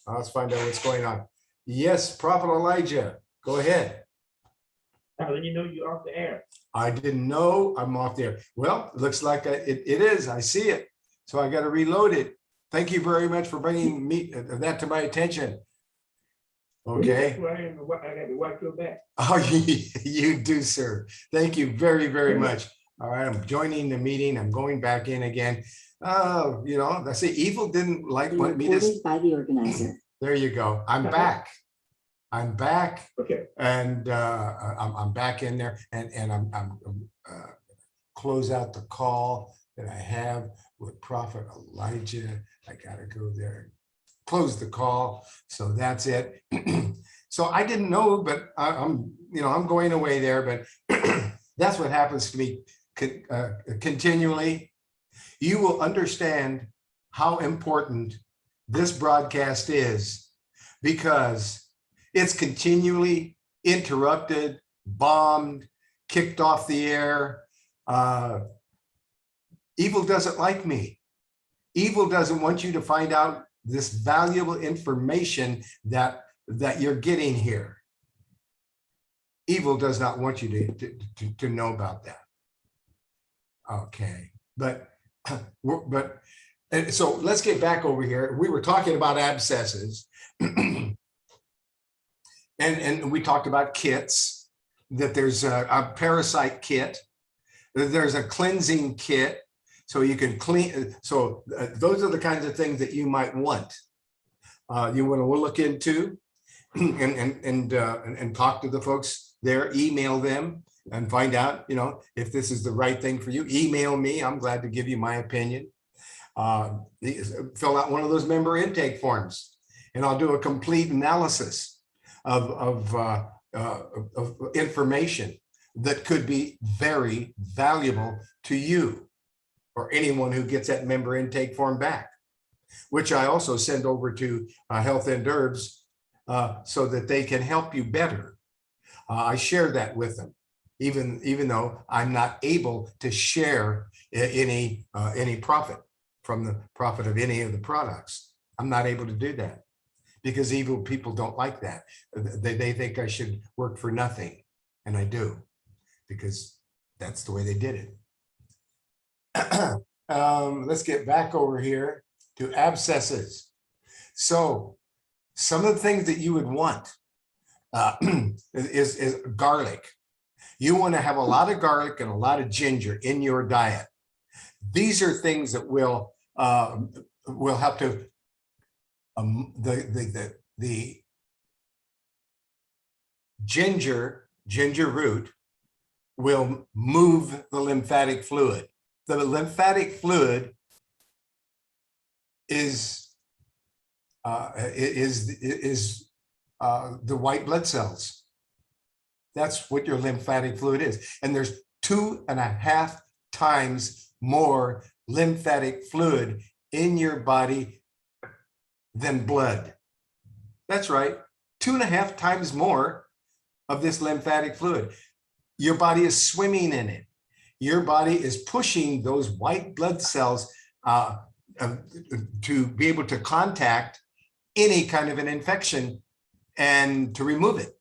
Let's find out what's going on. Yes, Prophet Elijah, go ahead. How did you know you're off the air? I didn't know I'm off there. Well, it looks like it is. I see it. So I got to reload it. Thank you very much for bringing that to my attention. Okay. I got to wipe your back. Oh, you do, sir. Thank you very, very much. All right, I'm joining the meeting. I'm going back in again. I say evil didn't like want me to. Recorded by the organizer. There you go. I'm back. I'm back. Okay. And I'm back in there, and I'm close out the call that I have with Prophet Elijah. I gotta go there, close the call. So that's it. So I didn't know, but I'm going away there, but that's what happens to me continually. You will understand how important this broadcast is, because it's continually interrupted, bombed, kicked off the air. Evil doesn't like me. Evil doesn't want you to find out this valuable information that you're getting here. Evil does not want you to know about that. Okay, but so let's get back over here. We were talking about abscesses. And we talked about kits, that there's a parasite kit, there's a cleansing kit, so you can clean. So those are the kinds of things that you might want. You want to look into and talk to the folks there, email them and find out, if this is the right thing for you. Email me. I'm glad to give you my opinion. Fill out one of those member intake forms, and I'll do a complete analysis of information that could be very valuable to you or anyone who gets that member intake form back, which I also send over to Health and Herbs so that they can help you better. I share that with them, even though I'm not able to share any profit from the profit of any of the products. I'm not able to do that, because evil people don't like that. They think I should work for nothing, and I do, because that's the way they did it. Let's get back over here to abscesses. So some of the things that you would want is garlic. You want to have a lot of garlic and a lot of ginger in your diet. These are things that will help to the ginger root will move the lymphatic fluid. The lymphatic fluid is the white blood cells. That's what your lymphatic fluid is. And there's 2.5 times more lymphatic fluid in your body than blood. That's right, 2.5 times more of this lymphatic fluid. Your body is swimming in it. Your body is pushing those white blood cells to be able to contact any kind of an infection and to remove it.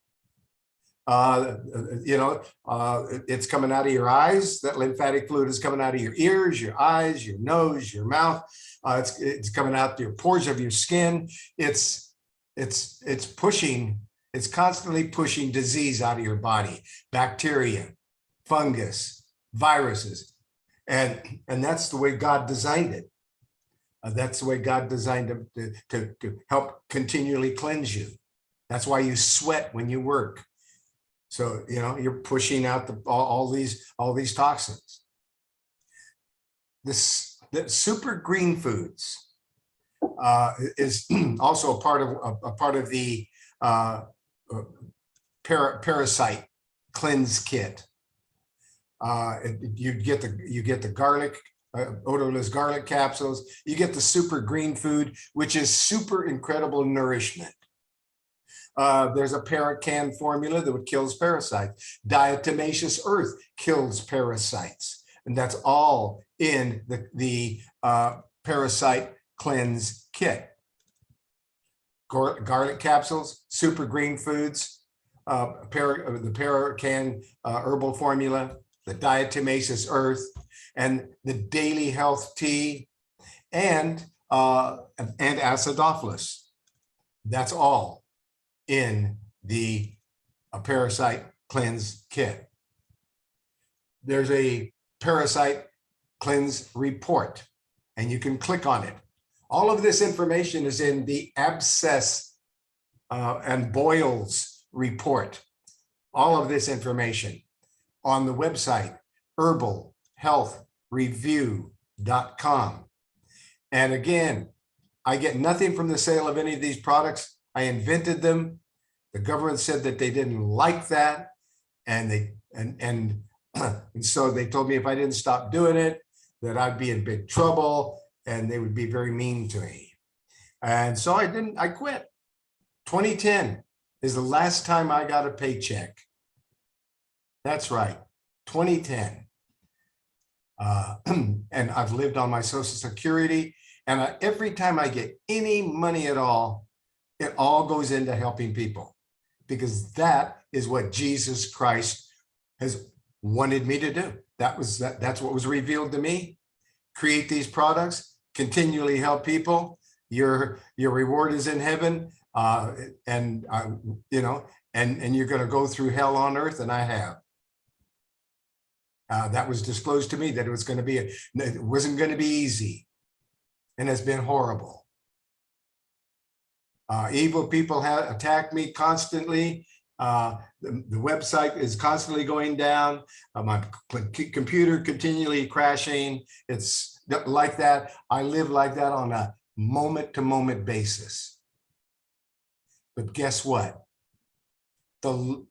It's coming out of your eyes. That lymphatic fluid is coming out of your ears, your eyes, your nose, your mouth. It's coming out your pores of your skin. It's pushing. It's constantly pushing disease out of your body, bacteria, fungus, viruses, and that's the way God designed it. That's the way God designed it to help continually cleanse you. That's why you sweat when you work. So you're pushing out all these toxins. The super green foods is also a part of the Parasite cleanse kit. You get the garlic, odorless garlic capsules. You get the super green food, which is super incredible nourishment. There's a Paracan formula that kills parasites. Diatomaceous earth kills parasites, and that's all in the Parasite cleanse kit. Garlic capsules, super green foods, the Paracan herbal formula, the diatomaceous earth, and the daily health tea, and acidophilus. That's all in the Parasite cleanse kit. There's a Parasite cleanse report, and you can click on it. All of this information is in the Abscess and Boils report. All of this information on the website herbalhealthreview.com. And again, I get nothing from the sale of any of these products. I invented them. The government said that they didn't like that, and so they told me if I didn't stop doing it, that I'd be in big trouble, and they would be very mean to me. And so I quit. 2010 is the last time I got a paycheck. That's right, 2010. And I've lived on my Social Security, and every time I get any money at all, it all goes into helping people, because that is what Jesus Christ has wanted me to do. That's what was revealed to me. Create these products, continually help people. Your reward is in heaven, and you're going to go through hell on earth, and I have. That was disclosed to me that it was going to be it wasn't going to be easy, and it's been horrible. Evil people have attacked me constantly. The website is constantly going down. My computer continually crashing. It's like that. I live like that on a moment-to-moment basis. But guess what? The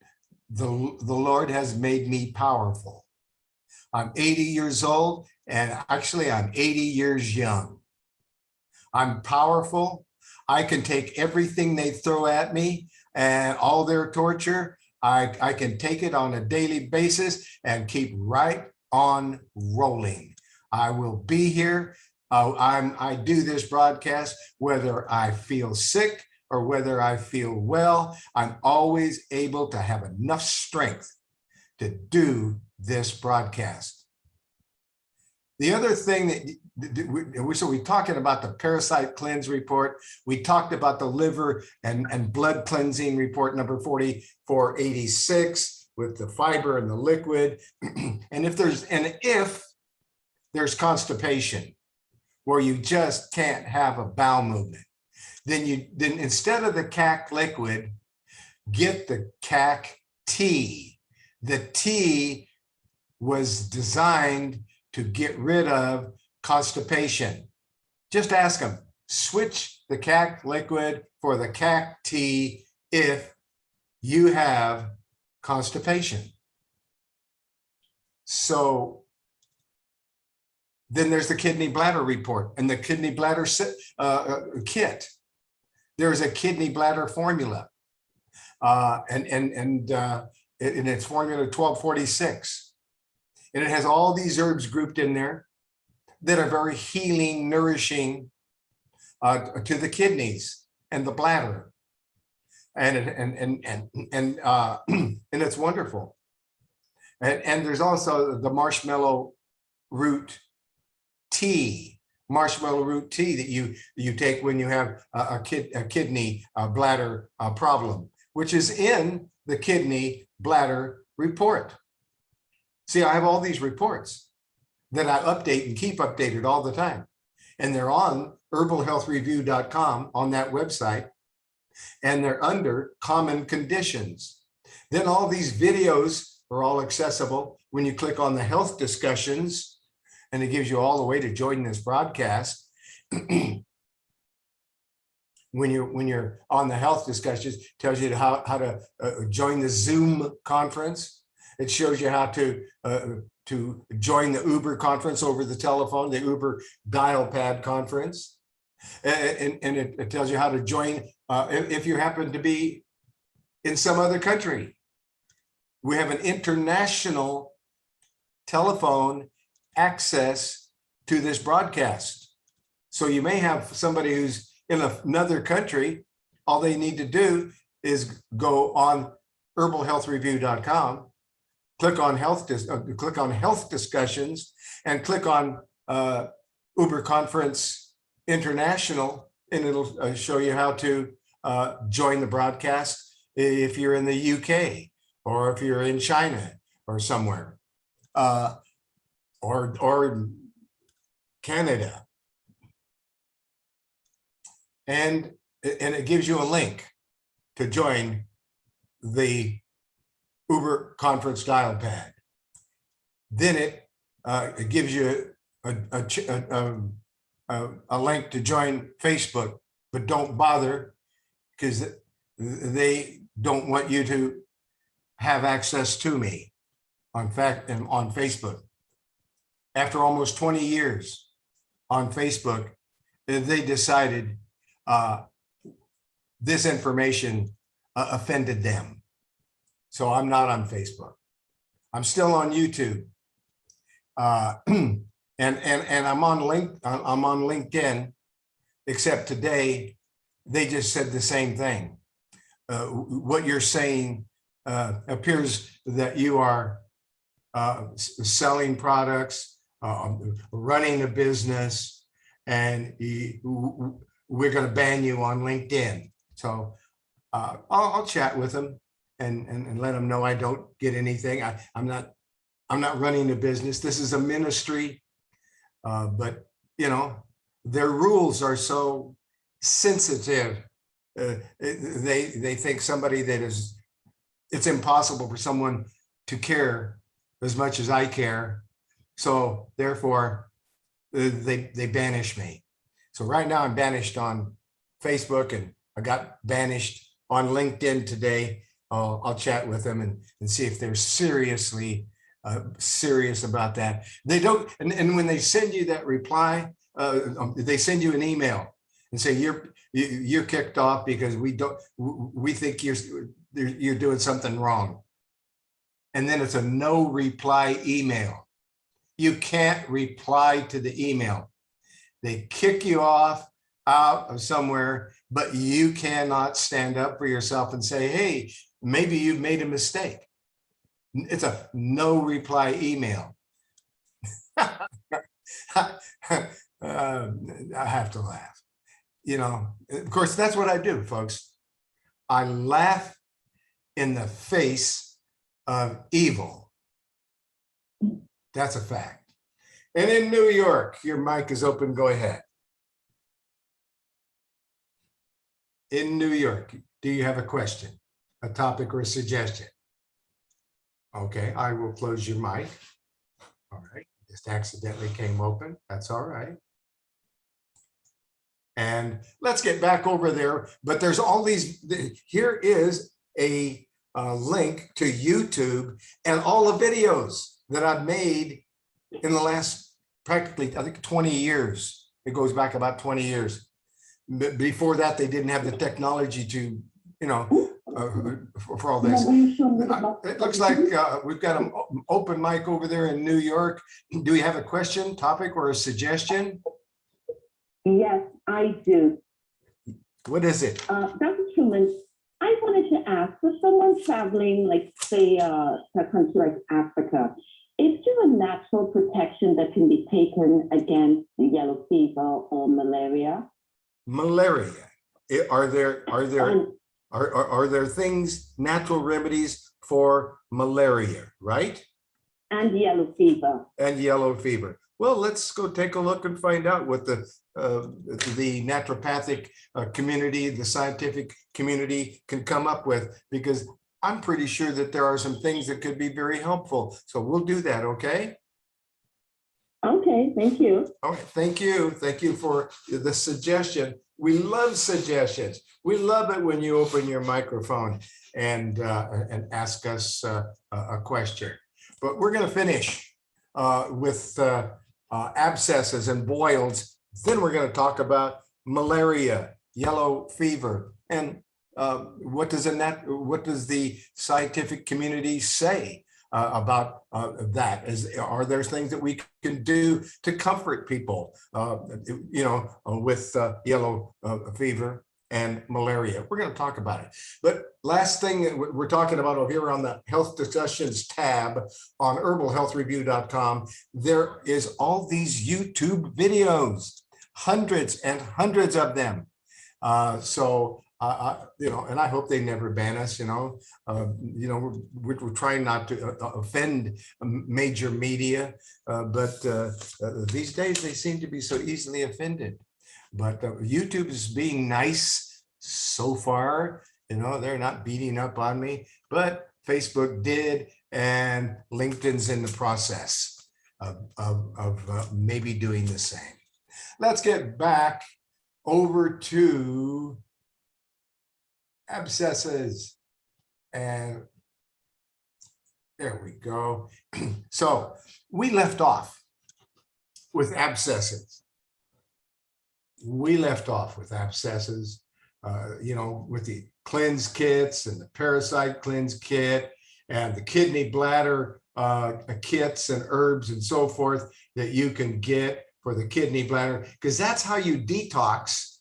Lord has made me powerful. I'm 80 years old, and actually I'm 80 years young. I'm powerful. I can take everything they throw at me and all their torture. I can take it on a daily basis and keep right on rolling. I will be here. I do this broadcast whether I feel sick or whether I feel well. I'm always able to have enough strength to do this broadcast. The other thing so we're talking about the Parasite Cleanse report. We talked about the liver and blood cleansing report number 4486 with the fiber and the liquid. And if there's constipation where you just can't have a bowel movement, then instead of the CAC liquid, get the CAC tea. The tea was designed to get rid of constipation. Just ask them, switch the CAC liquid for the CAC tea if you have constipation. So then there's the kidney bladder report and the kidney bladder kit. There's a kidney bladder formula, and it's formula 1246. And it has all these herbs grouped in there that are very healing, nourishing to the kidneys and the bladder, and it's wonderful. And there's also the marshmallow root tea that you take when you have a kidney bladder problem, which is in the kidney bladder report. See, I have all these reports that I update and keep updated all the time. And they're on herbalhealthreview.com on that website. And they're under common conditions. Then all these videos are all accessible when you click on the health discussions, and it gives you all the way to join this broadcast. when you're on the health discussions, tells you how to join the Zoom conference. It shows you how to join the Uber conference over the telephone, the Uber dial pad conference. And it tells you how to join if you happen to be in some other country. We have an international telephone access to this broadcast. So you may have somebody who's in another country. All they need to do is go on herbalhealthreview.com, click on health discussions, and click on Uber Conference International, and it'll show you how to join the broadcast if you're in the UK or if you're in China or somewhere, or Canada. And it gives you a link to join the Uber conference dial pad. Then it gives you a link to join Facebook, but don't bother because they don't want you to have access to me on Facebook. After almost 20 years on Facebook, they decided this information offended them. So I'm not on Facebook. I'm still on YouTube. And I'm on LinkedIn, except today they just said the same thing. What you're saying appears that you are selling products, running a business, and we're going to ban you on LinkedIn. So I'll chat with them and let them know I don't get anything. I'm not running a business. This is a ministry, but you know, their rules are so sensitive. They think somebody that is, it's impossible for someone to care as much as I care. So therefore, they banish me. So right now I'm banished on Facebook, and I got banished on LinkedIn today. I'll chat with them and see if they're seriously serious about that. They don't, and when they send you that reply, they send you an email and say you're kicked off because we think you're doing something wrong. And then it's a no reply email. You can't reply to the email. They kick you off out of somewhere, but you cannot stand up for yourself and say, hey, maybe you've made a mistake. It's a no reply email. I have to laugh. You know, of course, that's what I do, folks. I laugh in the face of evil. That's a fact. And in New York, your mic is open. Go ahead. In New York, do you have a question, a topic, or a suggestion? Okay, I will close your mic. All right, just accidentally came open. That's all right. And let's get back over there. But there's all these, here is a link to YouTube and all the videos that I've made in the last practically, I think, 20 years. It goes back about 20 years. Before that, they didn't have the technology to, you know, for all this. It looks like we've got an open mic over there in New York. Do you have a question, topic, or a suggestion? Yes, I do. What is it? Dr. Truman, I wanted to ask, for someone traveling, like say, to a country like Africa, is there a natural protection that can be taken against the yellow fever or malaria? Malaria. Are there things, natural remedies for malaria, right? And yellow fever. And yellow fever. Well, let's go take a look and find out what the naturopathic community, the scientific community can come up with, because I'm pretty sure that there are some things that could be very helpful. So we'll do that, okay? Okay, thank you. All right, thank you. Thank you for the suggestion. We love suggestions. We love it when you open your microphone and ask us a question. But we're going to finish with abscesses and boils. Then we're going to talk about malaria, yellow fever, and what does the scientific community say about that? Are there things that we can do to comfort people, with yellow fever and malaria? We're going to talk about it. But last thing we're talking about over here on the Health Discussions tab on herbalhealthreview.com, there is all these YouTube videos, hundreds and hundreds of them. And I hope they never ban us. We're trying not to offend major media, but these days they seem to be so easily offended. But YouTube is being nice so far. They're not beating up on me, but Facebook did, and LinkedIn's in the process of maybe doing the same. Let's get back over to abscesses, and there we go. So we left off with abscesses. With the cleanse kits and the parasite cleanse kit and the kidney bladder kits and herbs and so forth that you can get for the kidney bladder, because that's how you detox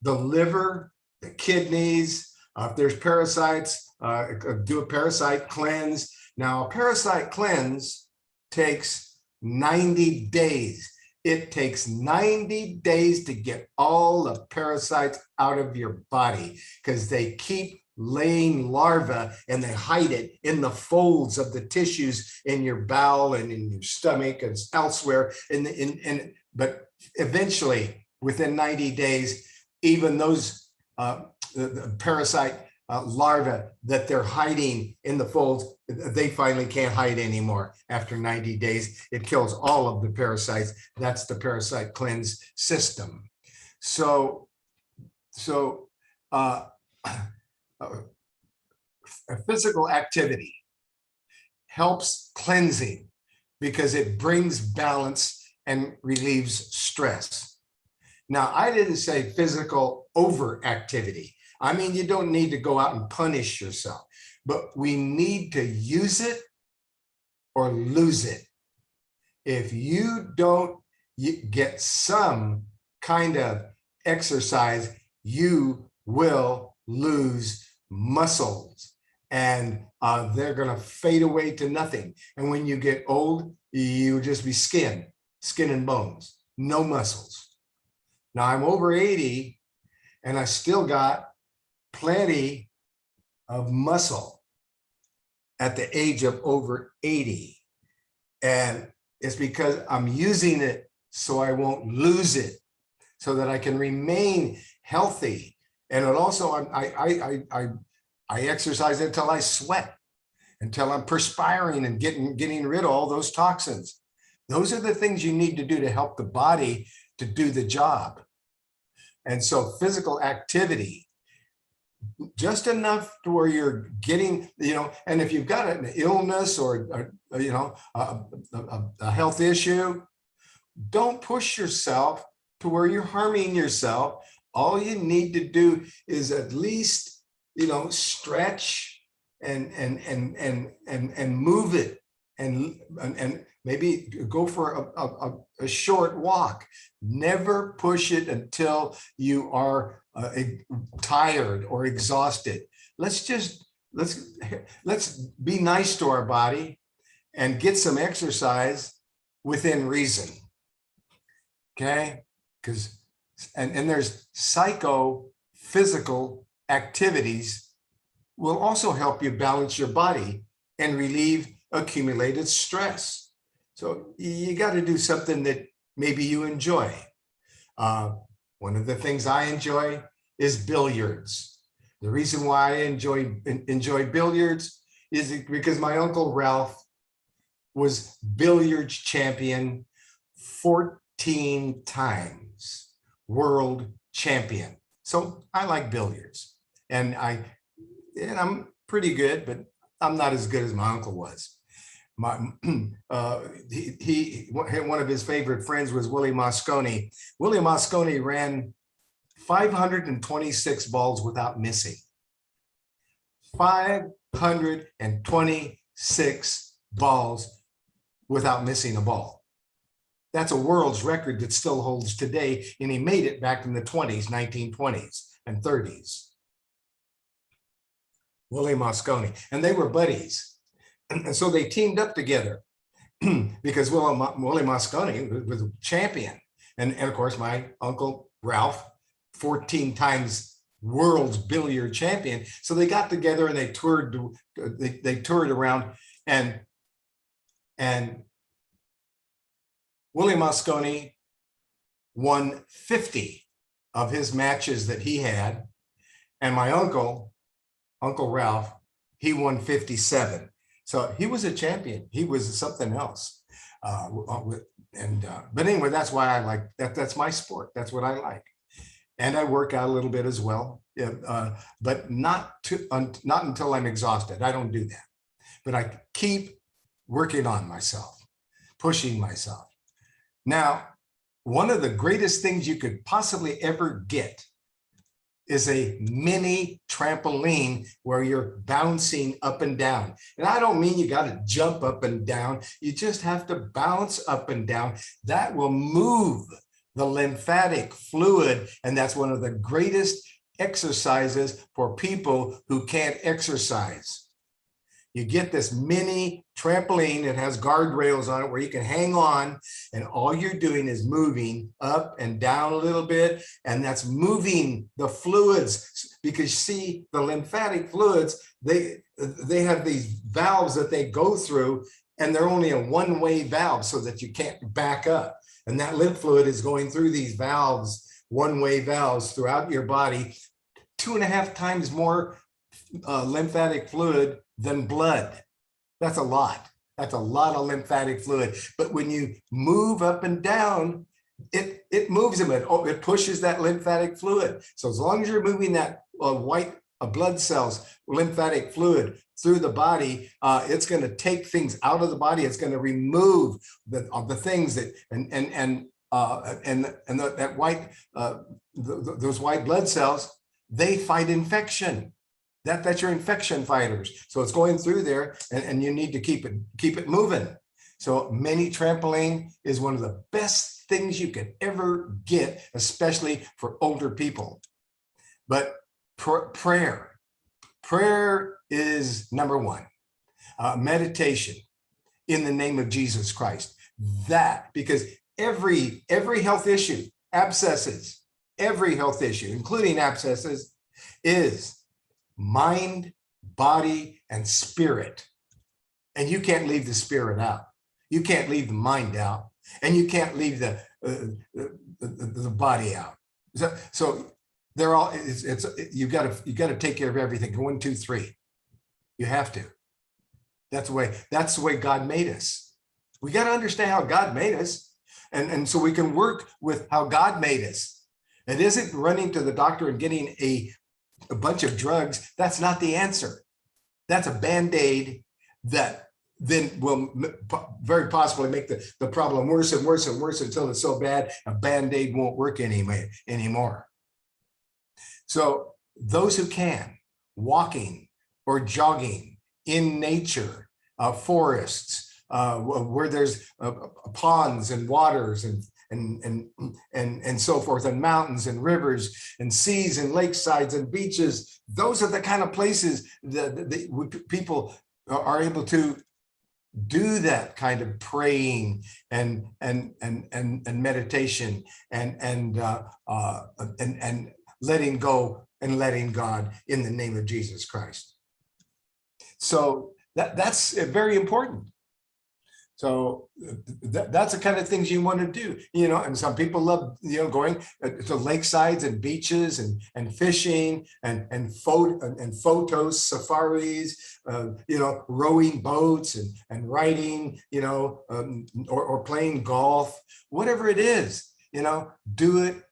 the liver, the kidneys. If there's parasites, do a parasite cleanse. Now, a parasite cleanse takes 90 days. It takes 90 days to get all the parasites out of your body, because they keep laying larvae and they hide it in the folds of the tissues in your bowel and in your stomach and elsewhere. But eventually, within 90 days, even those the parasite larvae that they're hiding in the folds, they finally can't hide anymore. After 90 days, it kills all of the parasites. That's the parasite cleanse system. So physical activity helps cleansing because it brings balance and relieves stress. Now, I didn't say physical overactivity. I mean, you don't need to go out and punish yourself, but we need to use it or lose it. If you don't get some kind of exercise, you will lose muscles, and they're going to fade away to nothing. And when you get old, you just be skin and bones, no muscles. Now I'm over 80 and I still got plenty of muscle at the age of over 80. And it's because I'm using it so I won't lose it, so that I can remain healthy. And it also, I exercise until I sweat, until I'm perspiring and getting rid of all those toxins. Those are the things you need to do to help the body to do the job. And so physical activity, just enough to where you're getting, and if you've got an illness or a health issue, don't push yourself to where you're harming yourself. All you need to do is at least, stretch and move it, and maybe go for a short walk. Never push it until you are tired or exhausted. Let's be nice to our body and get some exercise within reason. Okay, and there's psychophysical activities will also help you balance your body and relieve accumulated stress. So you got to do something that maybe you enjoy. One of the things I enjoy is billiards. The reason why I enjoy billiards is because my Uncle Ralph was billiards champion 14 times, world champion. So I like billiards, and I'm pretty good, but I'm not as good as my uncle was. One of his favorite friends was Willie Moscone. Willie Moscone ran 526 balls without missing. 526 balls without missing a ball. That's a world's record that still holds today, and he made it back in the 1920s and 30s. Willie Moscone, and they were buddies. And so they teamed up together because Willie Moscone was a champion. And of course, my uncle Ralph, 14 times world's billiard champion. So they got together and they toured around, and Willie Moscone won 50 of his matches that he had. And my uncle Ralph, he won 57. So he was a champion. He was something else. But anyway, that's why I like that. That's my sport. That's what I like. And I work out a little bit as well, but not until I'm exhausted. I don't do that. But I keep working on myself, pushing myself. Now, one of the greatest things you could possibly ever get is a mini trampoline where you're bouncing up and down. And I don't mean you got to jump up and down. You just have to bounce up and down. That will move the lymphatic fluid. And that's one of the greatest exercises for people who can't exercise. You get this mini trampoline. It has guardrails on it where you can hang on, and all you're doing is moving up and down a little bit, and that's moving the fluids, because see, the lymphatic fluids, they have these valves that they go through, and they're only a one-way valve so that you can't back up. And that lymph fluid is going through these valves, one-way valves throughout your body, 2.5 times more lymphatic fluid than blood. That's a lot. That's a lot of lymphatic fluid. But when you move up and down, it moves them. It pushes that lymphatic fluid. So as long as you're moving that white blood cells, lymphatic fluid through the body, it's going to take things out of the body. It's going to remove the things that that white those white blood cells, they fight infection. That's your infection fighters. So it's going through there, and you need to keep it moving. So mini trampoline is one of the best things you could ever get, especially for older people. But prayer is number one. Meditation in the name of Jesus Christ. That, because every health issue, abscesses, every health issue, including abscesses, is mind, body, and spirit. And you can't leave the spirit out. You can't leave the mind out, and you can't leave the body out. So they're all. You got to take care of everything. 1, 2, 3. You have to. That's the way God made us. We got to understand how God made us, and so we can work with how God made us. It isn't running to the doctor and getting a bunch of drugs. That's not the answer. That's a Band-Aid that then will very possibly make the problem worse and worse and worse until it's so bad a Band-Aid won't work anymore. So those who can, walking or jogging in nature, forests, where there's ponds and waters and so forth, and mountains and rivers and seas and lakesides and beaches. Those are the kind of places that people are able to do that kind of praying and meditation and letting go and letting God in the name of Jesus Christ. So that's very important. So that's the kind of things you want to do, and some people love, going to lakesides and beaches and fishing and photos, safaris, rowing boats and riding, or playing golf, whatever it is, do it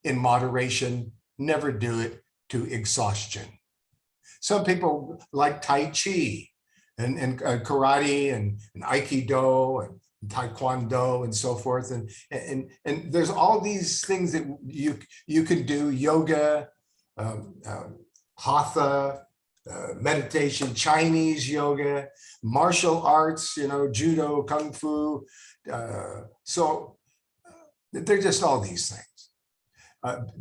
in moderation. Never do it to exhaustion. Some people like Tai Chi and karate and Aikido and Taekwondo and so forth. And there's all these things that you can do, yoga, hatha, meditation, Chinese yoga, martial arts, judo, kung fu. So they're just all these things.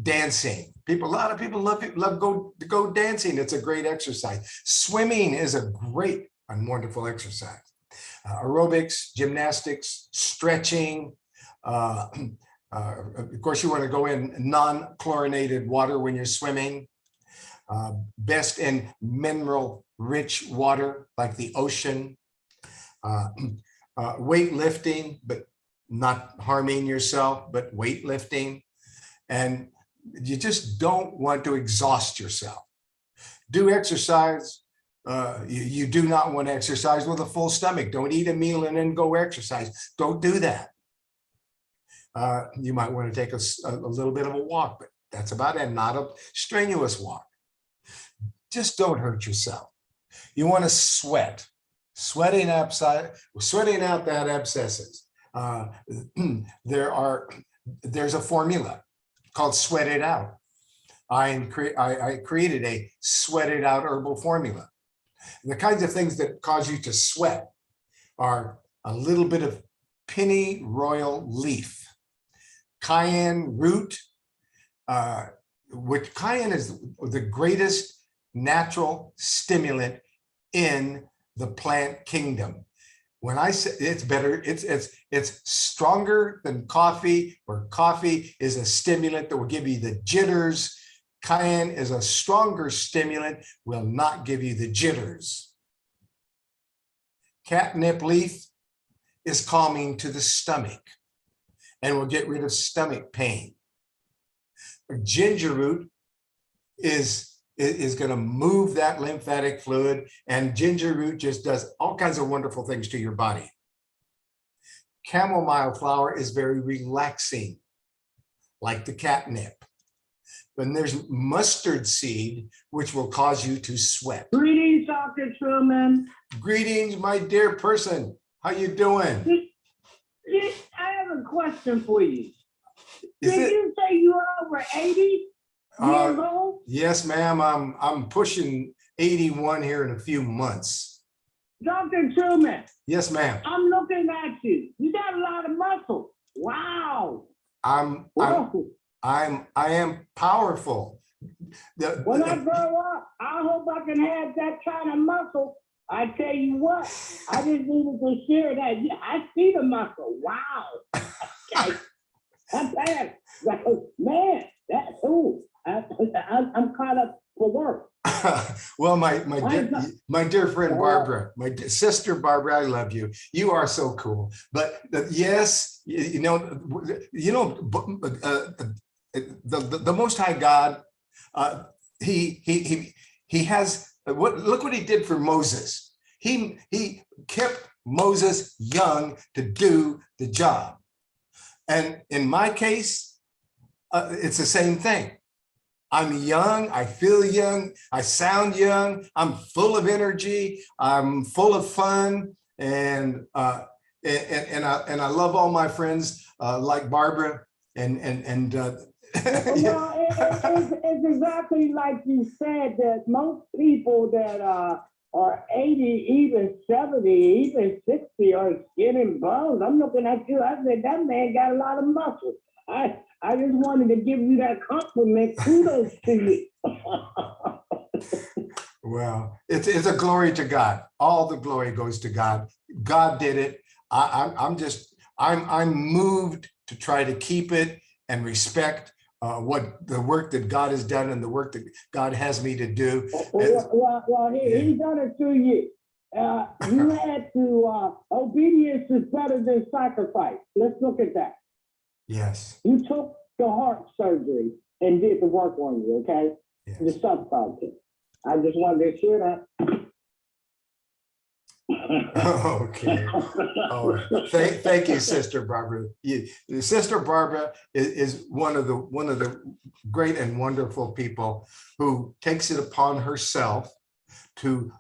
Dancing. A lot of people love to go dancing. It's a great exercise. Swimming is a great and wonderful exercise. Aerobics, gymnastics, stretching. Of course, you want to go in non-chlorinated water when you're swimming. Best in mineral-rich water like the ocean. Weightlifting, but not harming yourself, but weightlifting. And you just don't want to exhaust yourself. Do exercise. You do not want to exercise with a full stomach. Don't eat a meal and then go exercise. Don't do that. You might want to take a little bit of a walk, but that's about it. Not a strenuous walk. Just don't hurt yourself. You want to sweat. Sweating out that abscesses. There's a formula called Sweat It Out. I created a Sweat It Out herbal formula. And the kinds of things that cause you to sweat are a little bit of pennyroyal leaf, cayenne root, which cayenne is the greatest natural stimulant in the plant kingdom. When I say it's better, it's stronger than coffee, where coffee is a stimulant that will give you the jitters. Cayenne is a stronger stimulant, will not give you the jitters. Catnip leaf is calming to the stomach and will get rid of stomach pain. Ginger root is going to move that lymphatic fluid, and ginger root just does all kinds of wonderful things to your body. Chamomile flower is very relaxing, like the catnip. Then there's mustard seed, which will cause you to sweat. Greetings, Dr. Truman. Greetings, my dear person. How you doing? I have a question for you. Is Did it? you say you're over 80 years old? Yes, ma'am. I'm pushing 81 here in a few months. Dr. Truman, Yes, ma'am. I'm looking at you. You got a lot of muscle. Wow. I am powerful. When I grow up, I hope I can have that kind of muscle. I tell you what, I just needed to share that. Yeah, I see the muscle. Wow. Okay. That's bad. Man, that's cool. I'm caught up for work. Well, my dear friend Barbara, sister Barbara, I love you. You are so cool. But yes, the Most High God, he has look what he did for Moses. He kept Moses young to do the job. And in my case, it's the same thing. I'm young, I feel young, I sound young, I'm full of energy, I'm full of fun, and I love all my friends like Barbara and Well, it's exactly like you said, that most people that are 80, even 70, even 60 are skin and bones. I'm looking at you, I said, that man got a lot of muscle. I just wanted to give you that compliment. Kudos to you. Well, it's a glory to God. All the glory goes to God. God did it. I'm moved to try to keep it and respect what the work that God has done and the work that God has me to do. Well, he's done it through you. You had to, obedience is better than sacrifice. Let's look at that. Yes. You took the heart surgery and did the work on you, okay? Yes. The subculture. I just wanted to share that. Okay. Oh, thank you, Sister Barbara. Sister Barbara is one of the great and wonderful people who takes it upon herself to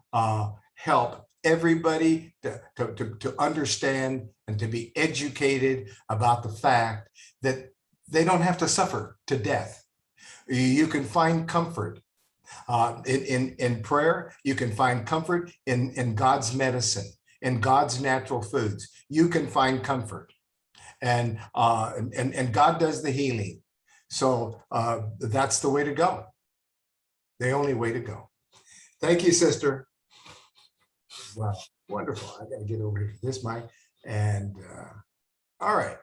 help everybody to understand and to be educated about the fact that they don't have to suffer to death. You can find comfort in prayer. You can find comfort in God's medicine, in God's natural foods. You can find comfort, and God does the healing. So that's the way to go. The only way to go. Thank you, sister. Wow, wonderful. I got to get over to this mic. And all right.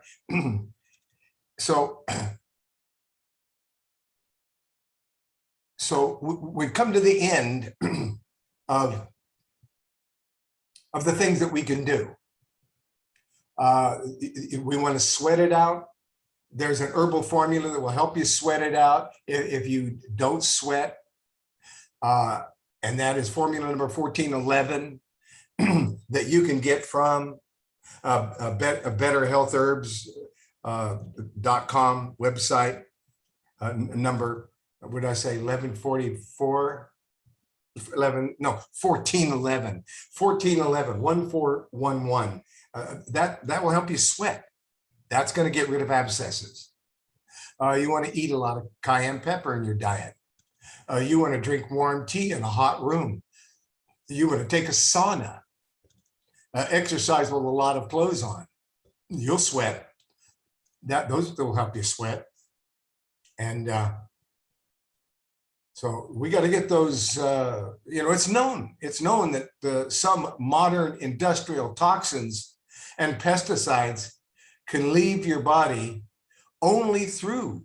So we've come to the end of the things that we can do. We want to sweat it out. There's an herbal formula that will help you sweat it out if you don't sweat. And that is formula number 1411 that you can get from betterhealthherbs.com website, number, what did I say, 1144? 1411, 1411. That will help you sweat. That's going to get rid of abscesses. You want to eat a lot of cayenne pepper in your diet. You want to drink warm tea in a hot room. You want to take a sauna. Exercise with a lot of clothes on. You'll sweat. Those will help you sweat. And so we got to get those, it's known that some modern industrial toxins and pesticides can leave your body only through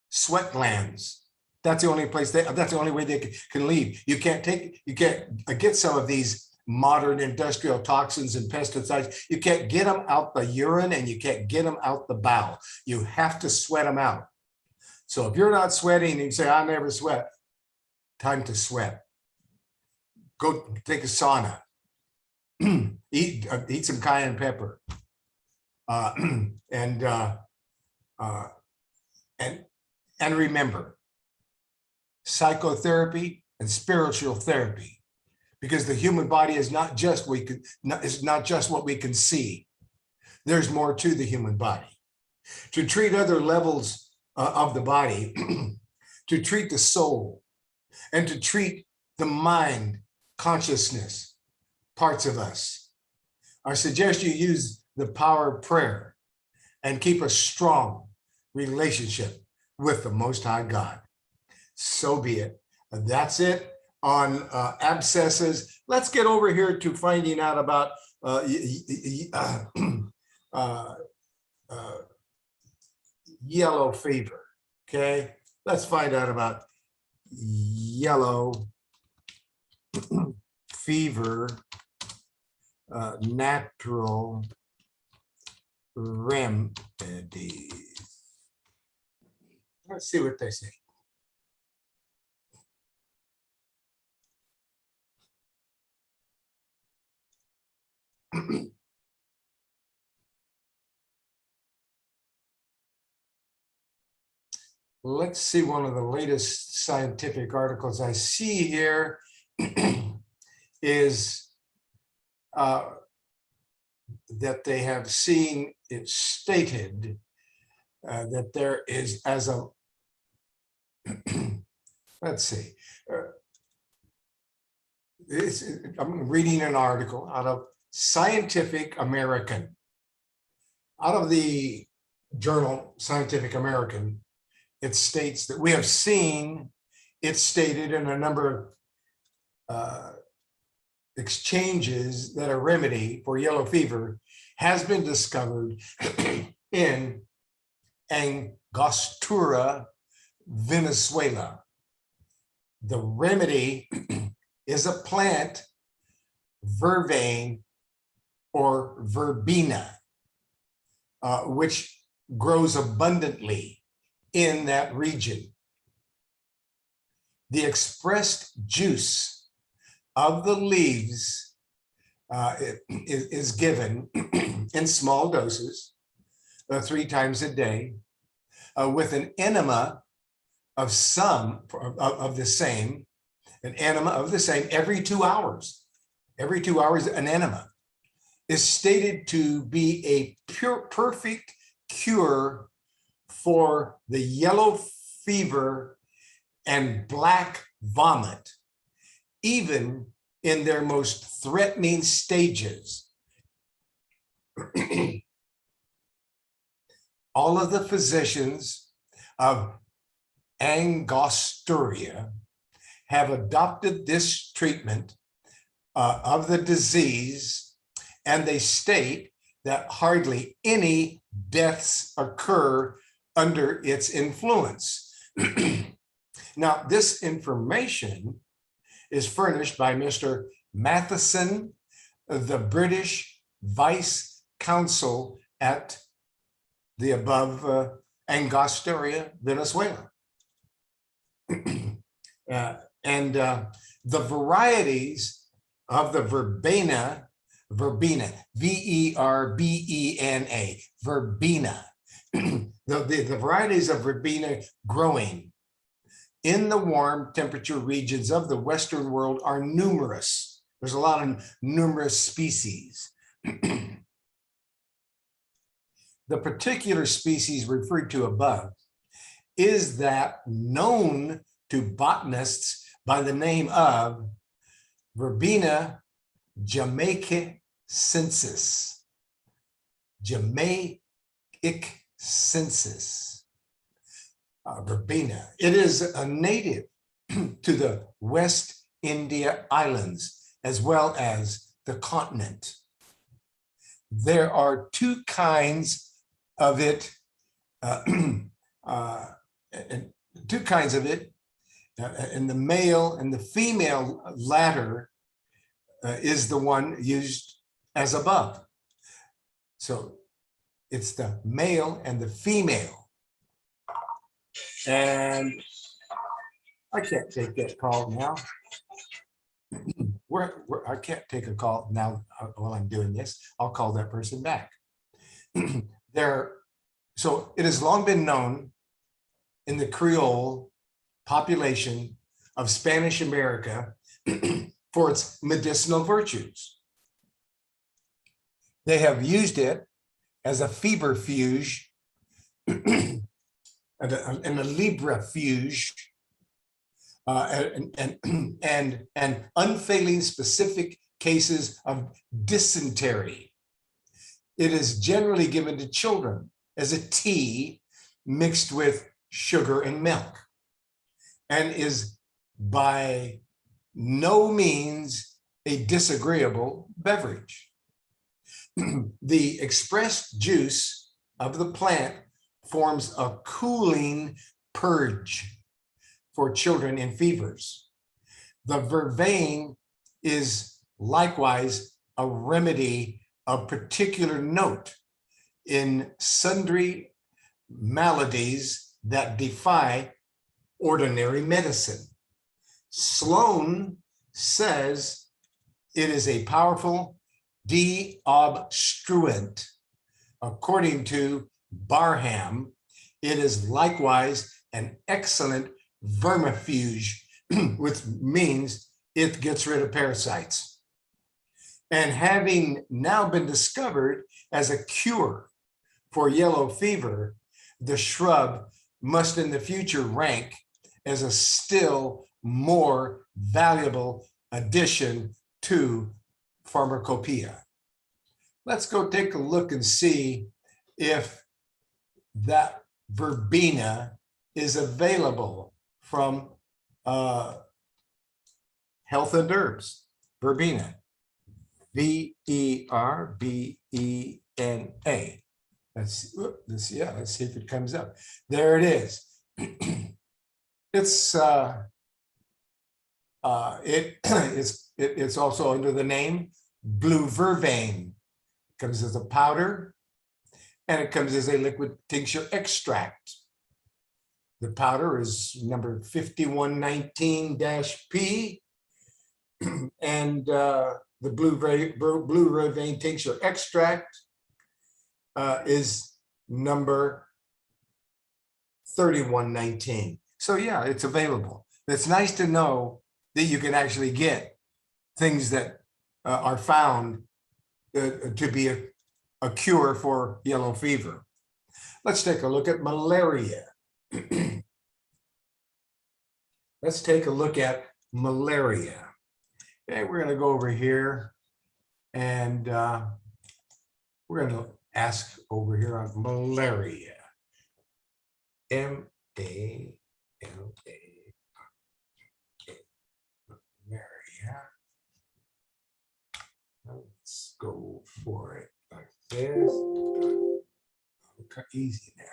sweat glands. That's the only place that's the only way they can leave. You can't get some of these modern industrial toxins and pesticides. You can't get them out the urine and you can't get them out the bowel. You have to sweat them out. So if you're not sweating and you say, I never sweat, time to sweat. Go take a sauna. Eat some cayenne pepper. And remember, psychotherapy and spiritual therapy, because the human body is not just what we can see. There's more to the human body. To treat other levels of the body, to treat the soul, and to treat the mind, consciousness, parts of us. I suggest you use the power of prayer and keep a strong relationship with the Most High God. So be it. That's it on abscesses. Let's get over here to finding out about yellow fever. Okay, let's find out about yellow fever, natural remedies. Let's see what they say. Let's see, one of the latest scientific articles I see here is that they have seen it stated that there is, as a let's see, I'm reading an article out of Scientific American, out of the journal Scientific American. It states that we have seen it stated in a number of exchanges that a remedy for yellow fever has been discovered in Angostura, Venezuela. The remedy is a plant, vervain or verbena, which grows abundantly in that region. The expressed juice of the leaves is given in small doses 3 times a day with an enema of the same, an enema of the same every 2 hours. Every 2 hours, an enema is stated to be a perfect cure for the yellow fever and black vomit, even in their most threatening stages. All of the physicians of Angostura have adopted this treatment of the disease, and they state that hardly any deaths occur under its influence. Now, this information is furnished by Mr. Matheson, the British Vice Consul at the above Angostura, Venezuela. The varieties of the verbena, V-E-R-B-E-N-A, verbena, the varieties of verbena growing in the warm temperature regions of the Western world are numerous. There's a lot of numerous species. The particular species referred to above is that known to botanists by the name of Verbena jamaicensis. Jamaicensis. Verbena. It is a native to the West India Islands as well as the continent. There are 2 kinds of it, and the male and the female latter is the one used as above. So it's the male and the female. And I can't take that call now. I can't take a call now while I'm doing this. I'll call that person back. So it has long been known in the Creole population of Spanish America for its medicinal virtues. They have used it as a febrifuge and a librifuge and unfailing specific cases of dysentery. It is generally given to children as a tea mixed with sugar and milk, and is by no means a disagreeable beverage. The expressed juice of the plant forms a cooling purge for children in fevers. The vervain is likewise a remedy of particular note in sundry maladies that defy ordinary medicine. Sloan says it is a powerful deobstruent. According to Barham, it is likewise an excellent vermifuge, which means it gets rid of parasites. And having now been discovered as a cure for yellow fever, the shrub must in the future rank as a still more valuable addition to pharmacopoeia. Let's go take a look and see if that verbena is available from Health and Herbs. Verbena, V-E-R-B-E-N-A. Let's see if it comes up. There it is. It's also under the name blue vervain. It comes as a powder, and it comes as a liquid tincture extract. The powder is number 5119-P, and the blue vein tincture extract is number 3119. So yeah, it's available. It's nice to know that you can actually get things that are found to be a cure for yellow fever. Let's take a look at malaria. Let's take a look at malaria. Okay, we're going to go over here and we're going to ask over here on malaria. M-A-L-A. Malaria. Let's go for it like this. Okay, easy now.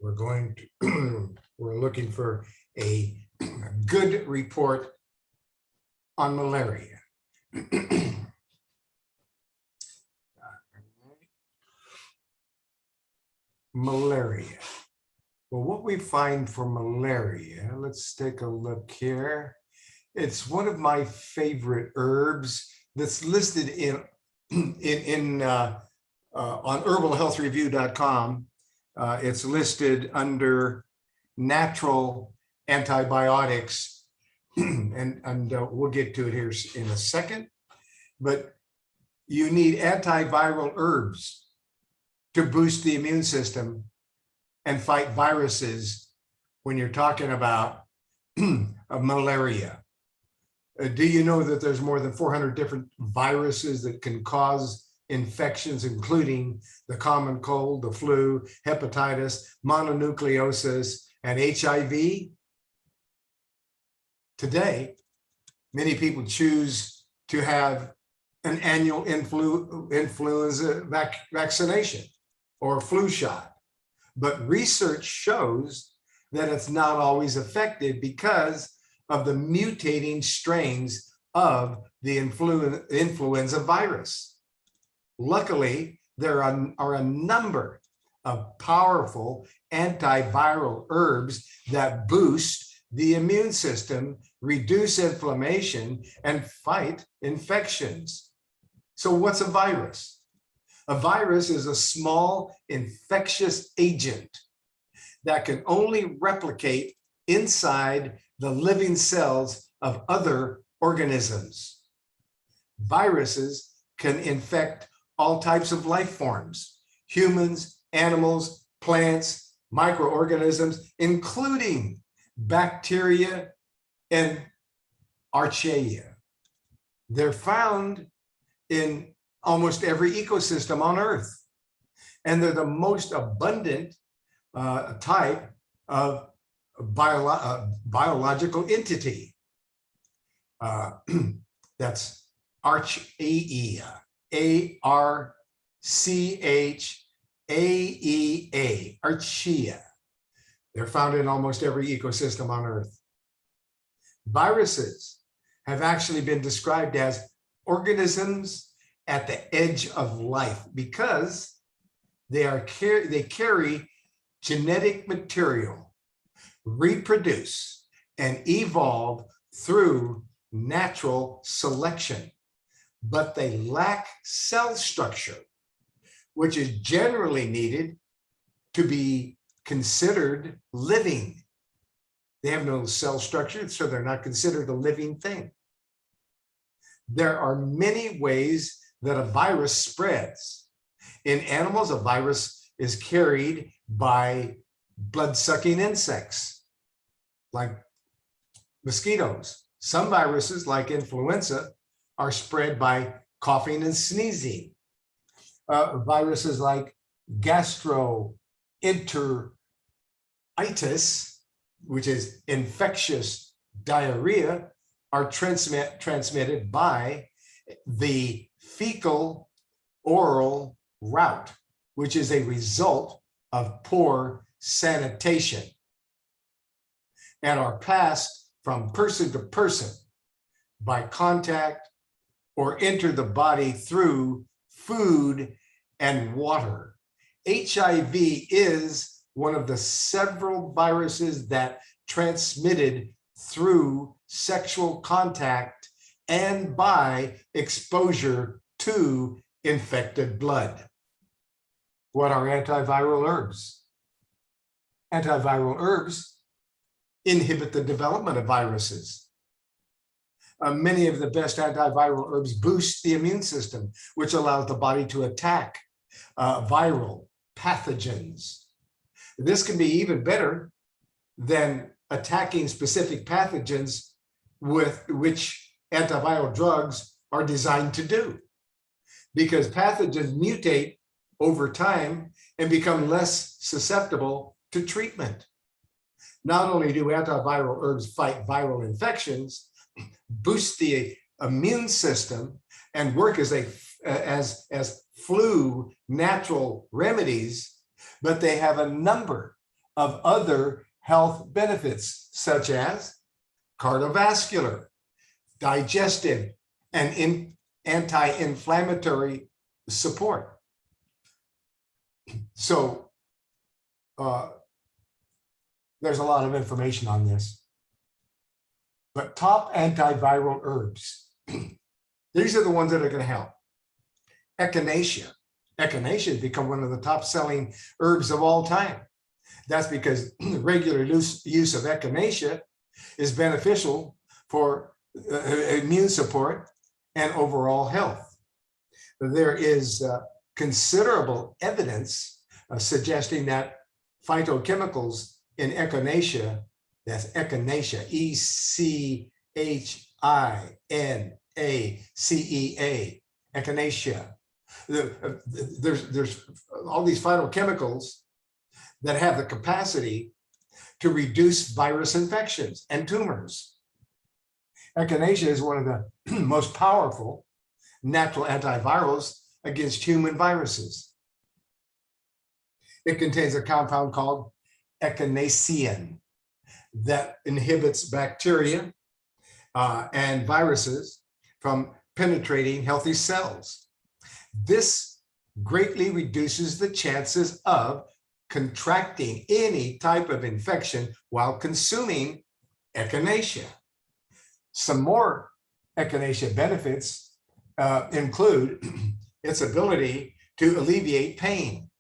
We're going to, we're looking for a good report on malaria. Malaria. Well, what we find for malaria, let's take a look here. It's one of my favorite herbs that's listed on herbalhealthreview.com. It's listed under natural antibiotics, and we'll get to it here in a second. But you need antiviral herbs to boost the immune system and fight viruses when you're talking about malaria. Do you know that there's more than 400 different viruses that can cause infections, including the common cold, the flu, hepatitis, mononucleosis, and HIV? Today, many people choose to have an annual influenza vaccination or flu shot. But research shows that it's not always effective because of the mutating strains of the influenza virus. Luckily, there are a number of powerful antiviral herbs that boost the immune system, reduce inflammation, and fight infections. So what's a virus? A virus is a small infectious agent that can only replicate inside the living cells of other organisms. Viruses can infect all types of life forms, humans, animals, plants, microorganisms, including bacteria and archaea. They're found in almost every ecosystem on Earth, and they're the most abundant type of biological entity. That's archaea, A-R-C-H-A-E-A, archaea. They're found in almost every ecosystem on Earth. Viruses have actually been described as organisms at the edge of life because they carry genetic material, reproduce, and evolve through natural selection, but they lack cell structure, which is generally needed to be considered living. They have no cell structure, so they're not considered a living thing. There are many ways that a virus spreads. In animals, a virus is carried by blood-sucking insects, like mosquitoes. Some viruses, like influenza, are spread by coughing and sneezing. Viruses like gastroenteritis, which is infectious diarrhea, are transmitted by the fecal oral route, which is a result of poor sanitation, and are passed from person to person by contact or enter the body through food and water. HIV is one of the several viruses that transmitted through sexual contact and by exposure to infected blood. What are antiviral herbs? Antiviral herbs inhibit the development of viruses. Many of the best antiviral herbs boost the immune system, which allows the body to attack viral pathogens. This can be even better than attacking specific pathogens with which antiviral drugs are designed to do, because pathogens mutate over time and become less susceptible to treatment. Not only do antiviral herbs fight viral infections, boost the immune system, and work as flu natural remedies, but they have a number of other health benefits, such as cardiovascular, digestive, and anti-inflammatory support. So there's a lot of information on this. But top antiviral herbs, these are the ones that are going to help. Echinacea. Echinacea has become one of the top selling herbs of all time. That's because the regular use of echinacea is beneficial for immune support and overall health. There is considerable evidence suggesting that phytochemicals in echinacea, that's echinacea, ECHINACEA, echinacea. There's all these phytochemicals that have the capacity to reduce virus infections and tumors. Echinacea is one of the most powerful natural antivirals against human viruses. It contains a compound called echinacin that inhibits bacteria and viruses from penetrating healthy cells. This greatly reduces the chances of contracting any type of infection while consuming echinacea. Some more echinacea benefits include its ability to alleviate pain,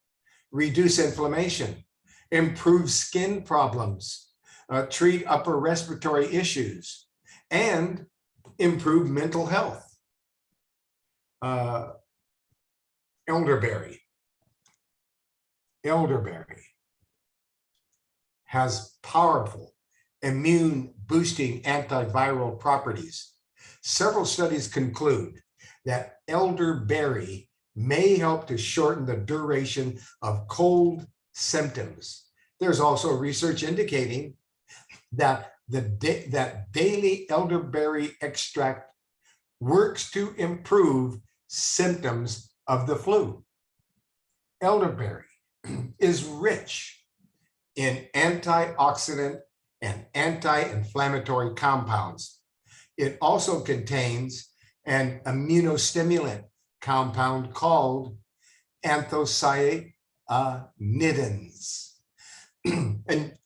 reduce inflammation, improve skin problems, treat upper respiratory issues, and improve mental health. Elderberry. Elderberry has powerful immune boosting antiviral properties. Several studies conclude that elderberry may help to shorten the duration of cold symptoms. There's also research indicating that that daily elderberry extract works to improve symptoms of the flu. Elderberry is rich in antioxidant and anti-inflammatory compounds. It also contains an immunostimulant compound called anthocyanidins. And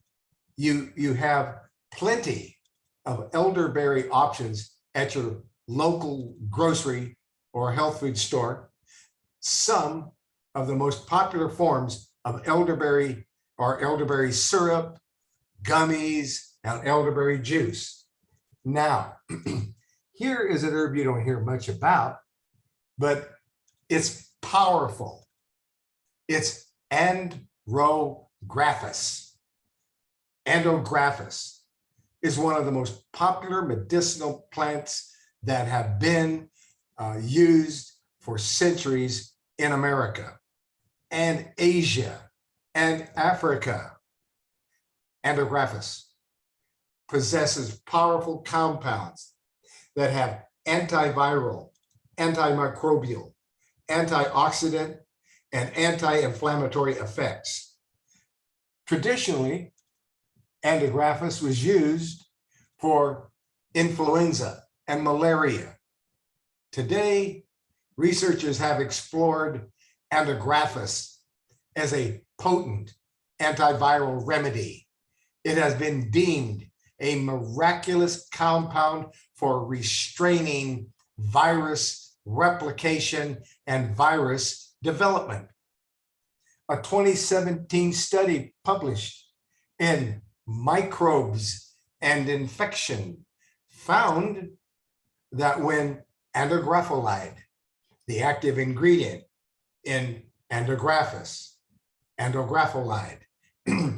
you have plenty of elderberry options at your local grocery or health food store. Some of the most popular forms of elderberry are elderberry syrup, gummies, and elderberry juice. Now, here is an herb you don't hear much about, but it's powerful. It's andrographis. Andrographis is one of the most popular medicinal plants that have been used for centuries in America and Asia and Africa. Andrographis possesses powerful compounds that have antiviral, antimicrobial, antioxidant, and anti-inflammatory effects. Traditionally, andrographis was used for influenza and malaria. Today, researchers have explored andrographis as a potent antiviral remedy. It has been deemed a miraculous compound for restraining virus replication and virus development. A 2017 study published in Microbes and Infection found that when andrographylide, the active ingredient in andrographylide,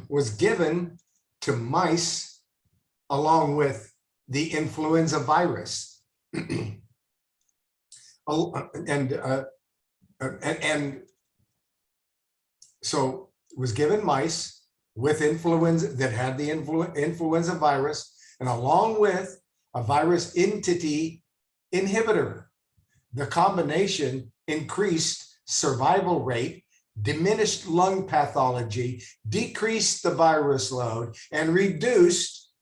was given to mice along with the influenza virus, and so it was given mice with influenza that had the influenza virus, and along with a virus entity inhibitor. The combination increased survival rate, diminished lung pathology, decreased the virus load, and reduced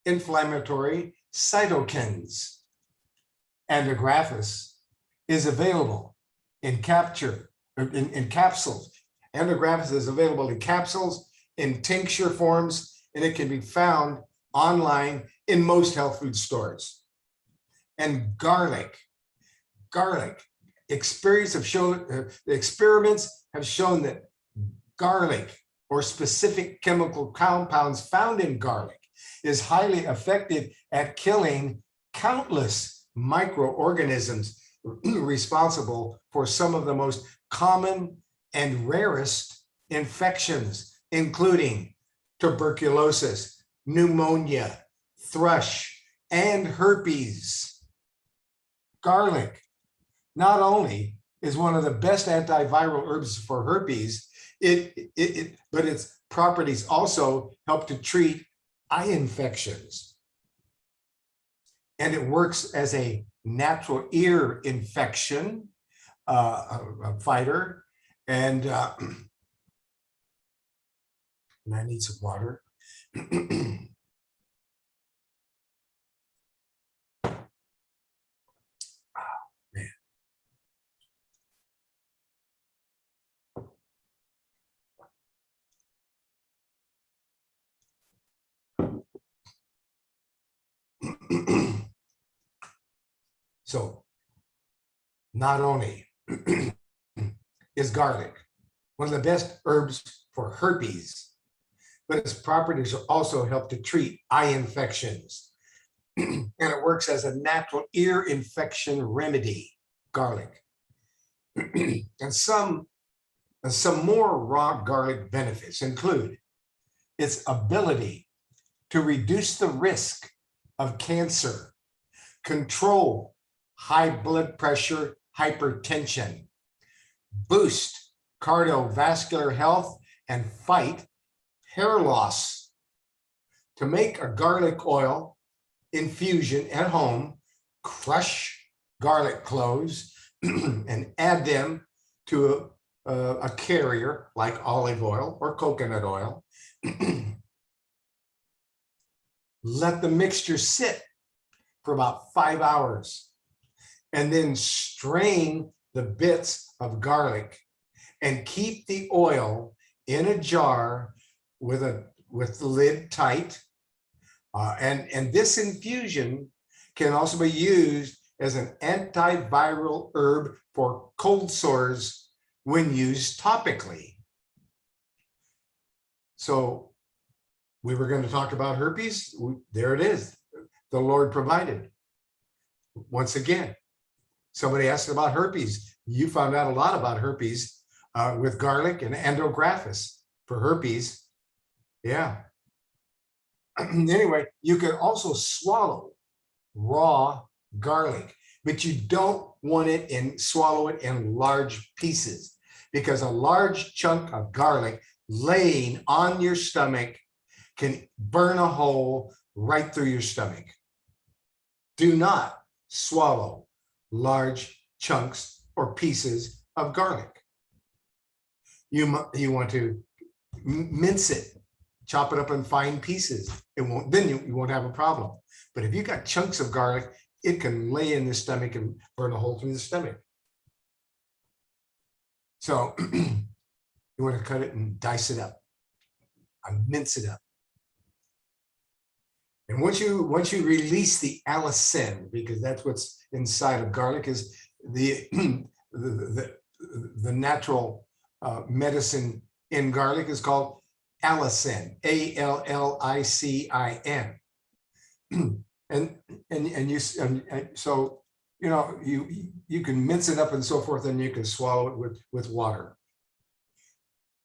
inflammatory cytokines. Andrographis is available in capsules. Andrographis is available in capsules, in tincture forms, and it can be found online in most health food stores. And garlic, experiments have shown that garlic or specific chemical compounds found in garlic is highly effective at killing countless microorganisms responsible for some of the most common and rarest infections, including tuberculosis, pneumonia, thrush, and herpes. Garlic not only is one of the best antiviral herbs for herpes, but its properties also help to treat eye infections. And it works as a natural ear infection fighter. And I need some water. So not only is garlic one of the best herbs for herpes, but its properties also help to treat eye infections. And it works as a natural ear infection remedy, garlic. And some more raw garlic benefits include its ability to reduce the risk of cancer, control high blood pressure, hypertension, boost cardiovascular health, and fight hair loss. To make a garlic oil infusion at home, crush garlic cloves and add them to a carrier like olive oil or coconut oil. Let the mixture sit for about 5 hours, and then strain the bits of garlic and keep the oil in a jar with the lid tight. And this infusion can also be used as an antiviral herb for cold sores when used topically. So we were going to talk about herpes. There it is. The Lord provided. Once again, somebody asked about herpes. You found out a lot about herpes with garlic and andrographis for herpes. Yeah. Anyway, you can also swallow raw garlic, but you don't want it swallow it in large pieces, because a large chunk of garlic laying on your stomach can burn a hole right through your stomach. Do not swallow large chunks or pieces of garlic. You want to mince it, chop it up in fine pieces. Then you won't have a problem. But if you got chunks of garlic, it can lay in the stomach and burn a hole through the stomach. So you want to cut it and dice it up. I mince it up. And once you release the allicin, because that's what's inside of garlic, is the the natural medicine in garlic is called allicin, ALLICIN. So you can mince it up and so forth, and you can swallow it with water.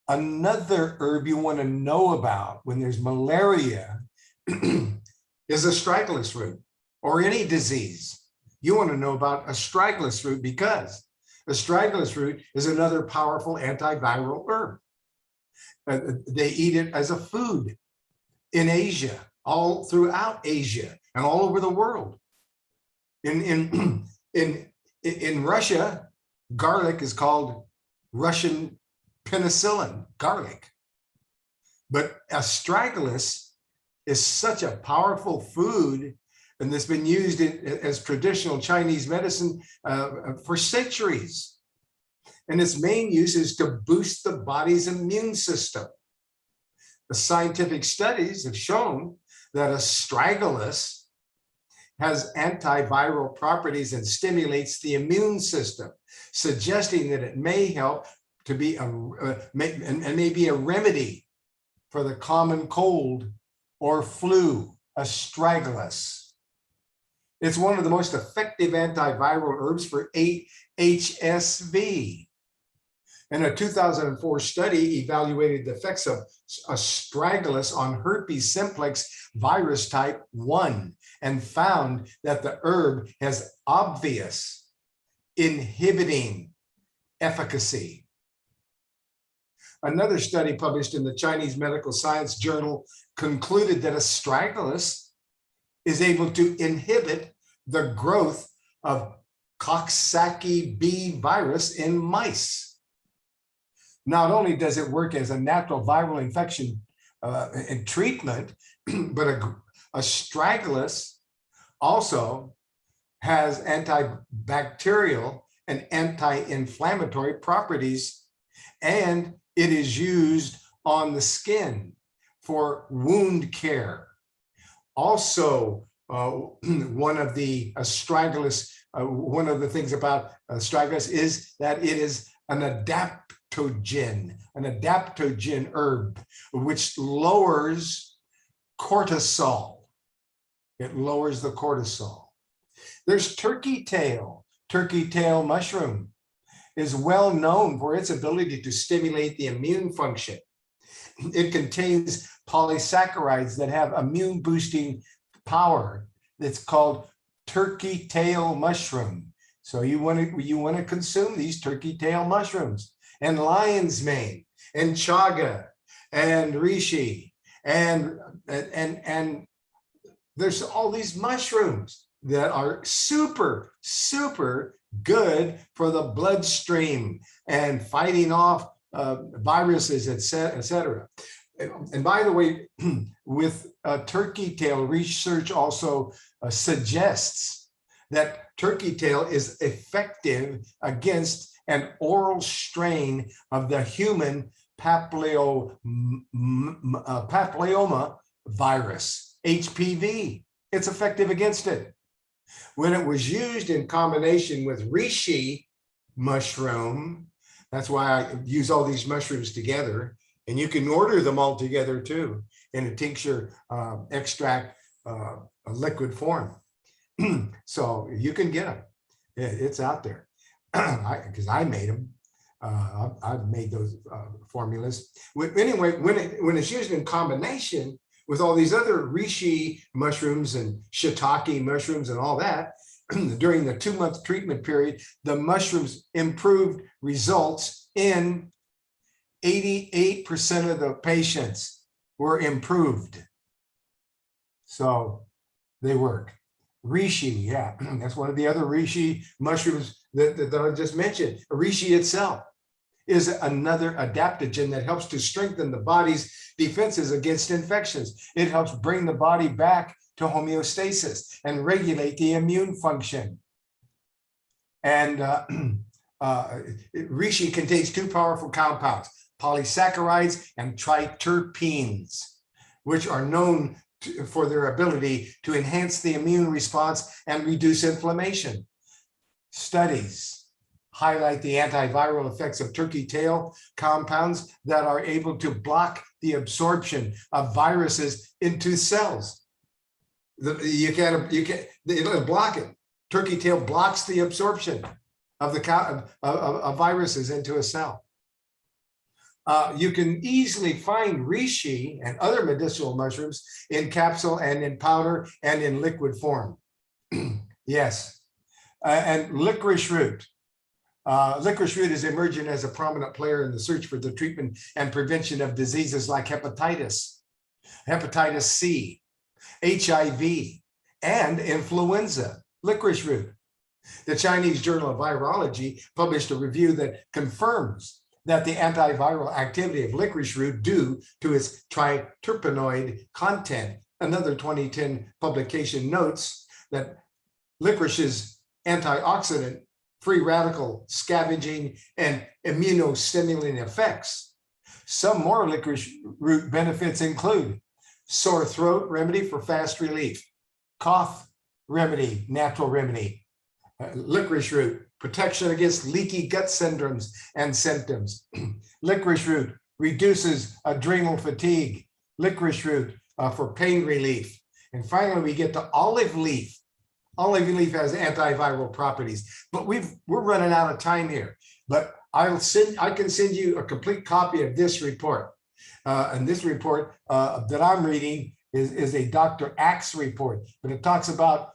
Another herb you want to know about when there's malaria is astragalus root, or any disease. You want to know about astragalus root because astragalus root is another powerful antiviral herb. They eat it as a food in Asia, all throughout Asia, and all over the world. In Russia, garlic is called Russian penicillin garlic. But astragalus is such a powerful food, and that's been used as traditional Chinese medicine for centuries. And its main use is to boost the body's immune system. The scientific studies have shown that astragalus has antiviral properties and stimulates the immune system, suggesting that it may help to be may be a remedy for the common cold or flu, astragalus. It's one of the most effective antiviral herbs for HSV. And a 2004 study evaluated the effects of astragalus on herpes simplex virus type 1 and found that the herb has obvious inhibiting efficacy. Another study published in the Chinese Medical Science Journal concluded that astragalus is able to inhibit the growth of Coxsackie B virus in mice. Not only does it work as a natural viral infection and treatment, but astragalus also has antibacterial and anti-inflammatory properties, and it is used on the skin for wound care. Also, one of the things about astragalus is that it is an adaptogen herb, which lowers cortisol. It lowers the cortisol. There's turkey tail mushroom is well known for its ability to stimulate the immune function. It contains polysaccharides that have immune boosting power. It's called turkey tail mushroom. So you want to consume these turkey tail mushrooms, and lion's mane, and chaga, and reishi, and there's all these mushrooms that are super good for the bloodstream and fighting off viruses, etc. And by the way, with turkey tail, research also suggests that turkey tail is effective against an oral strain of the human papilloma virus, HPV. It's effective against it. When it was used in combination with reishi mushroom, that's why I use all these mushrooms together, and you can order them all together too in a tincture extract, a liquid form. So you can get them. It's out there because I made them. I've made those formulas. Anyway, when it's used in combination with all these other reishi mushrooms and shiitake mushrooms and all that, during the 2-month treatment period, the mushrooms improved results in 88% of the patients were improved. So they work. Reishi, yeah, that's one of the other reishi mushrooms that I just mentioned. Reishi itself is another adaptogen that helps to strengthen the body's defenses against infections. It helps bring the body back to homeostasis and regulate the immune function. And reishi contains 2 powerful compounds, polysaccharides, and triterpenes, which are known for their ability to enhance the immune response and reduce inflammation. Studies highlight the antiviral effects of turkey tail compounds that are able to block the absorption of viruses into cells. It'll block it. Turkey tail blocks the absorption of of viruses into a cell. You can easily find reishi and other medicinal mushrooms in capsule and in powder and in liquid form. Yes. And licorice root. Licorice root is emerging as a prominent player in the search for the treatment and prevention of diseases like hepatitis, hepatitis C, HIV, and influenza. Licorice root. The Chinese Journal of Virology published a review that confirms that the antiviral activity of licorice root due to its triterpenoid content. Another 2010 publication notes that licorice's antioxidant, free radical scavenging, and immunostimulating effects. Some more licorice root benefits include sore throat remedy for fast relief, cough remedy, natural remedy, licorice root, protection against leaky gut syndromes and symptoms. Licorice root reduces adrenal fatigue. Licorice root for pain relief. And finally, we get to olive leaf. Olive leaf has antiviral properties, but we're running out of time here. But I can send you a complete copy of this report. And this report that I'm reading is a Dr. Axe report, but it talks about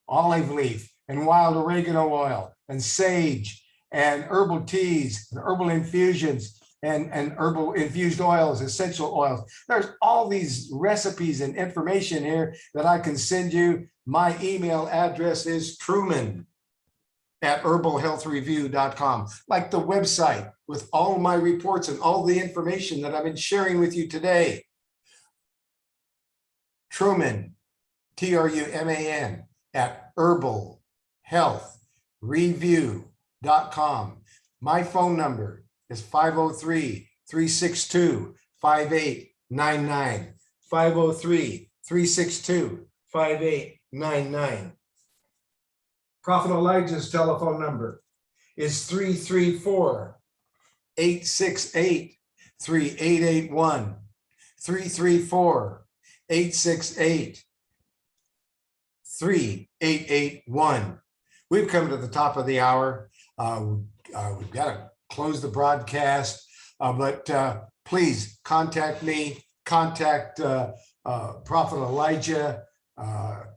olive leaf and wild oregano oil and sage and herbal teas and herbal infusions and herbal infused oils, essential oils. There's all these recipes and information here that I can send you. My email address is truman@herbalhealthreview.com, like the website with all my reports and all the information that I've been sharing with you today. Truman, Truman, @herbalhealthreview.com. My phone number is 503-362-5899. 503-362-5899. Prophet Elijah's telephone number is 334-868-3881. 334-868-3881. We've come to the top of the hour. We've got to close the broadcast, but please contact me, contact Prophet Elijah.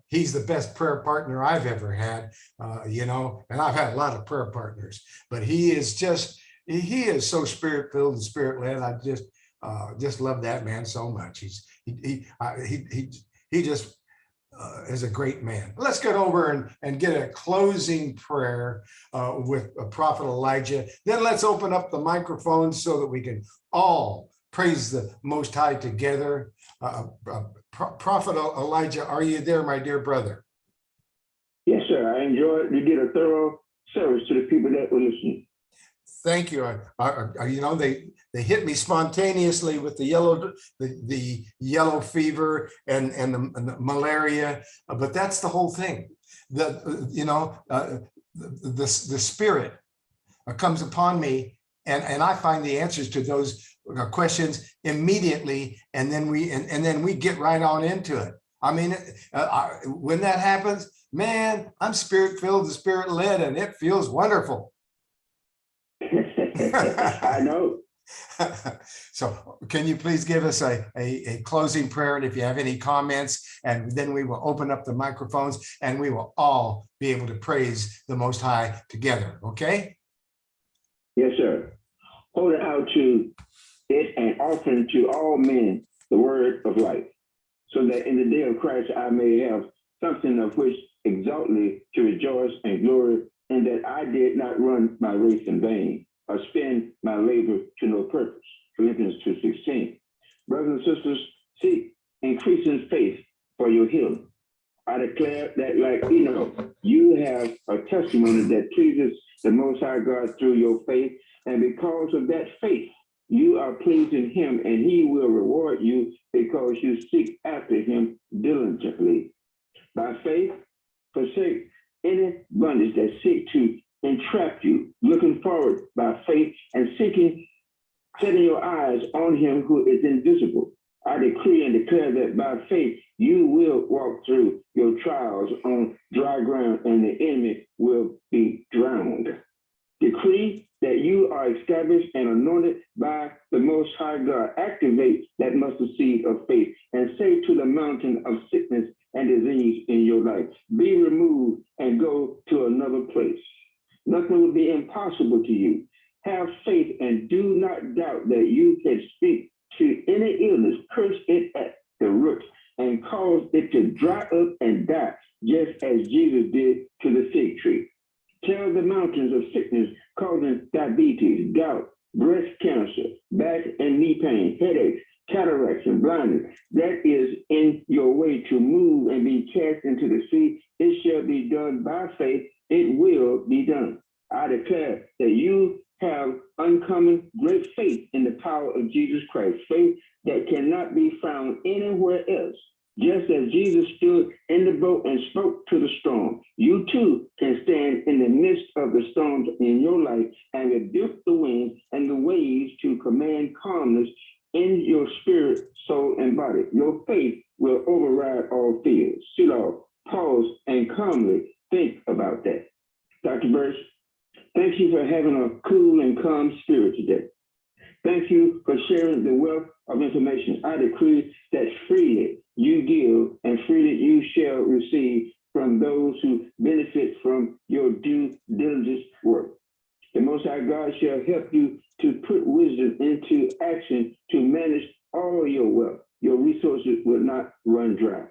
He's the best prayer partner I've ever had, and I've had a lot of prayer partners, but he is so spirit-filled and spirit-led. I just love that man so much. He just is a great man. Let's get over and get a closing prayer with Prophet Elijah. Then let's open up the microphone so that we can all praise the Most High together. Prophet Elijah, are you there, my dear brother? Yes, sir. I enjoyed. You did a thorough service to the people that were listening. Thank you. They hit me spontaneously with the yellow fever and the malaria, but that's the whole thing. The spirit comes upon me, and I find the answers to those questions immediately, and then we get right on into it. I mean, when that happens, man, I'm spirit-filled and spirit-led, and it feels wonderful. I know. So can you please give us a closing prayer, and if you have any comments, and then we will open up the microphones and we will all be able to praise the Most High together, okay? Yes, sir. Hold out to it and offering to all men the word of life, so that in the day of Christ I may have something of which exalt me to rejoice and glory, and that I did not run my race in vain, or spend my labor to no purpose. Philippians 2:16. Brothers and sisters, seek increasing faith for your healing. I declare that, like you have a testimony that pleases the Most High God through your faith, and because of that faith, you are pleasing him, and he will reward you because you seek after him diligently. By faith, forsake any bondage that seek to entrap you, looking forward by faith and setting your eyes on him who is invisible. I decree and declare that by faith you will walk through your trials on dry ground, and the enemy will be drowned. Decree that you are established and anointed by the Most High God. Activate that mustard seed of faith and say to the mountain of sickness and disease in your life, be removed and go to another place. Nothing will be impossible to you. Have faith and do not doubt that you can speak to any illness, curse it at the root, and cause it to dry up and die, just as Jesus did to the fig tree. Tell the mountains of sickness causing diabetes, gout, breast cancer, back and knee pain, headaches, cataracts, and blindness that is in your way to move and be cast into the sea. It shall be done by faith. It will be done. I declare that you have uncommon great faith in the power of Jesus Christ, faith that cannot be found anywhere else. Just as Jesus stood in the boat and spoke to the storm, you too can stand in the midst of the storms in your life and rebuke the winds and the waves to command calmness in your spirit, soul, and body. Your faith will override all fears. Selah, pause, and calmly think about that. Dr. Berst, thank you for having a cool and calm spirit today. Thank you for sharing the wealth of information. I decree that freely you give and freely you shall receive from those who benefit from your due diligence work. The Most High God shall help you to put wisdom into action to manage all your wealth. Your resources will not run dry.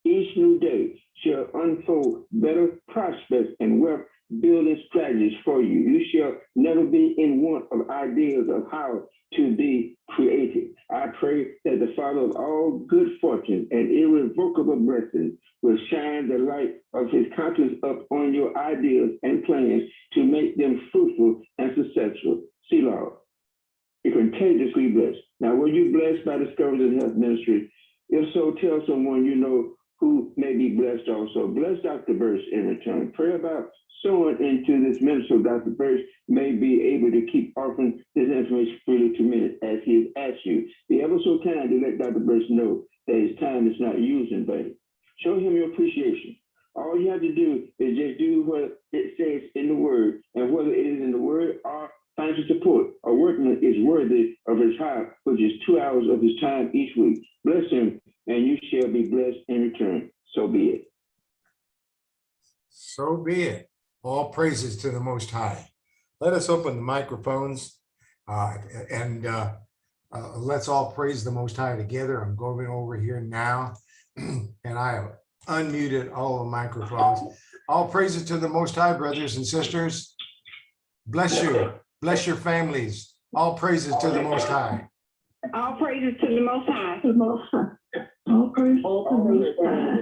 Each new day shall unfold better prospects and wealth building strategies for you. You shall never be in want of ideas of how to be creative. I pray that the Father of all good fortune and irrevocable blessings will shine the light of his countenance up on your ideas and plans to make them fruitful and successful. Selah, you're contagiously blessed. Now, were you blessed by Discoveries in Health Ministry? If so, tell someone you know who may be blessed also. Bless Dr. Berst in return. Pray about sowing into this ministry. Dr. Berst may be able to keep offering this information freely to men as he has asked you. Be ever so kind to let Dr. Berst know that his time is not used in vain. Show him your appreciation. All you have to do is just do what it says in the word, and whether it is in the word or financial support, a workman is worthy of his hire, which is 2 hours of his time each week. Bless him, and you shall be blessed in return. So be it. So be it. All praises to the Most High. Let us open the microphones and let's all praise the Most High together. I'm going over here now and I have unmuted all the microphones. All praises to the Most High, brothers and sisters. Bless you. Bless your families. All praises to the Most High. All praises to the Most High. The Most High. All praise to the Most High.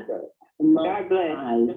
God bless.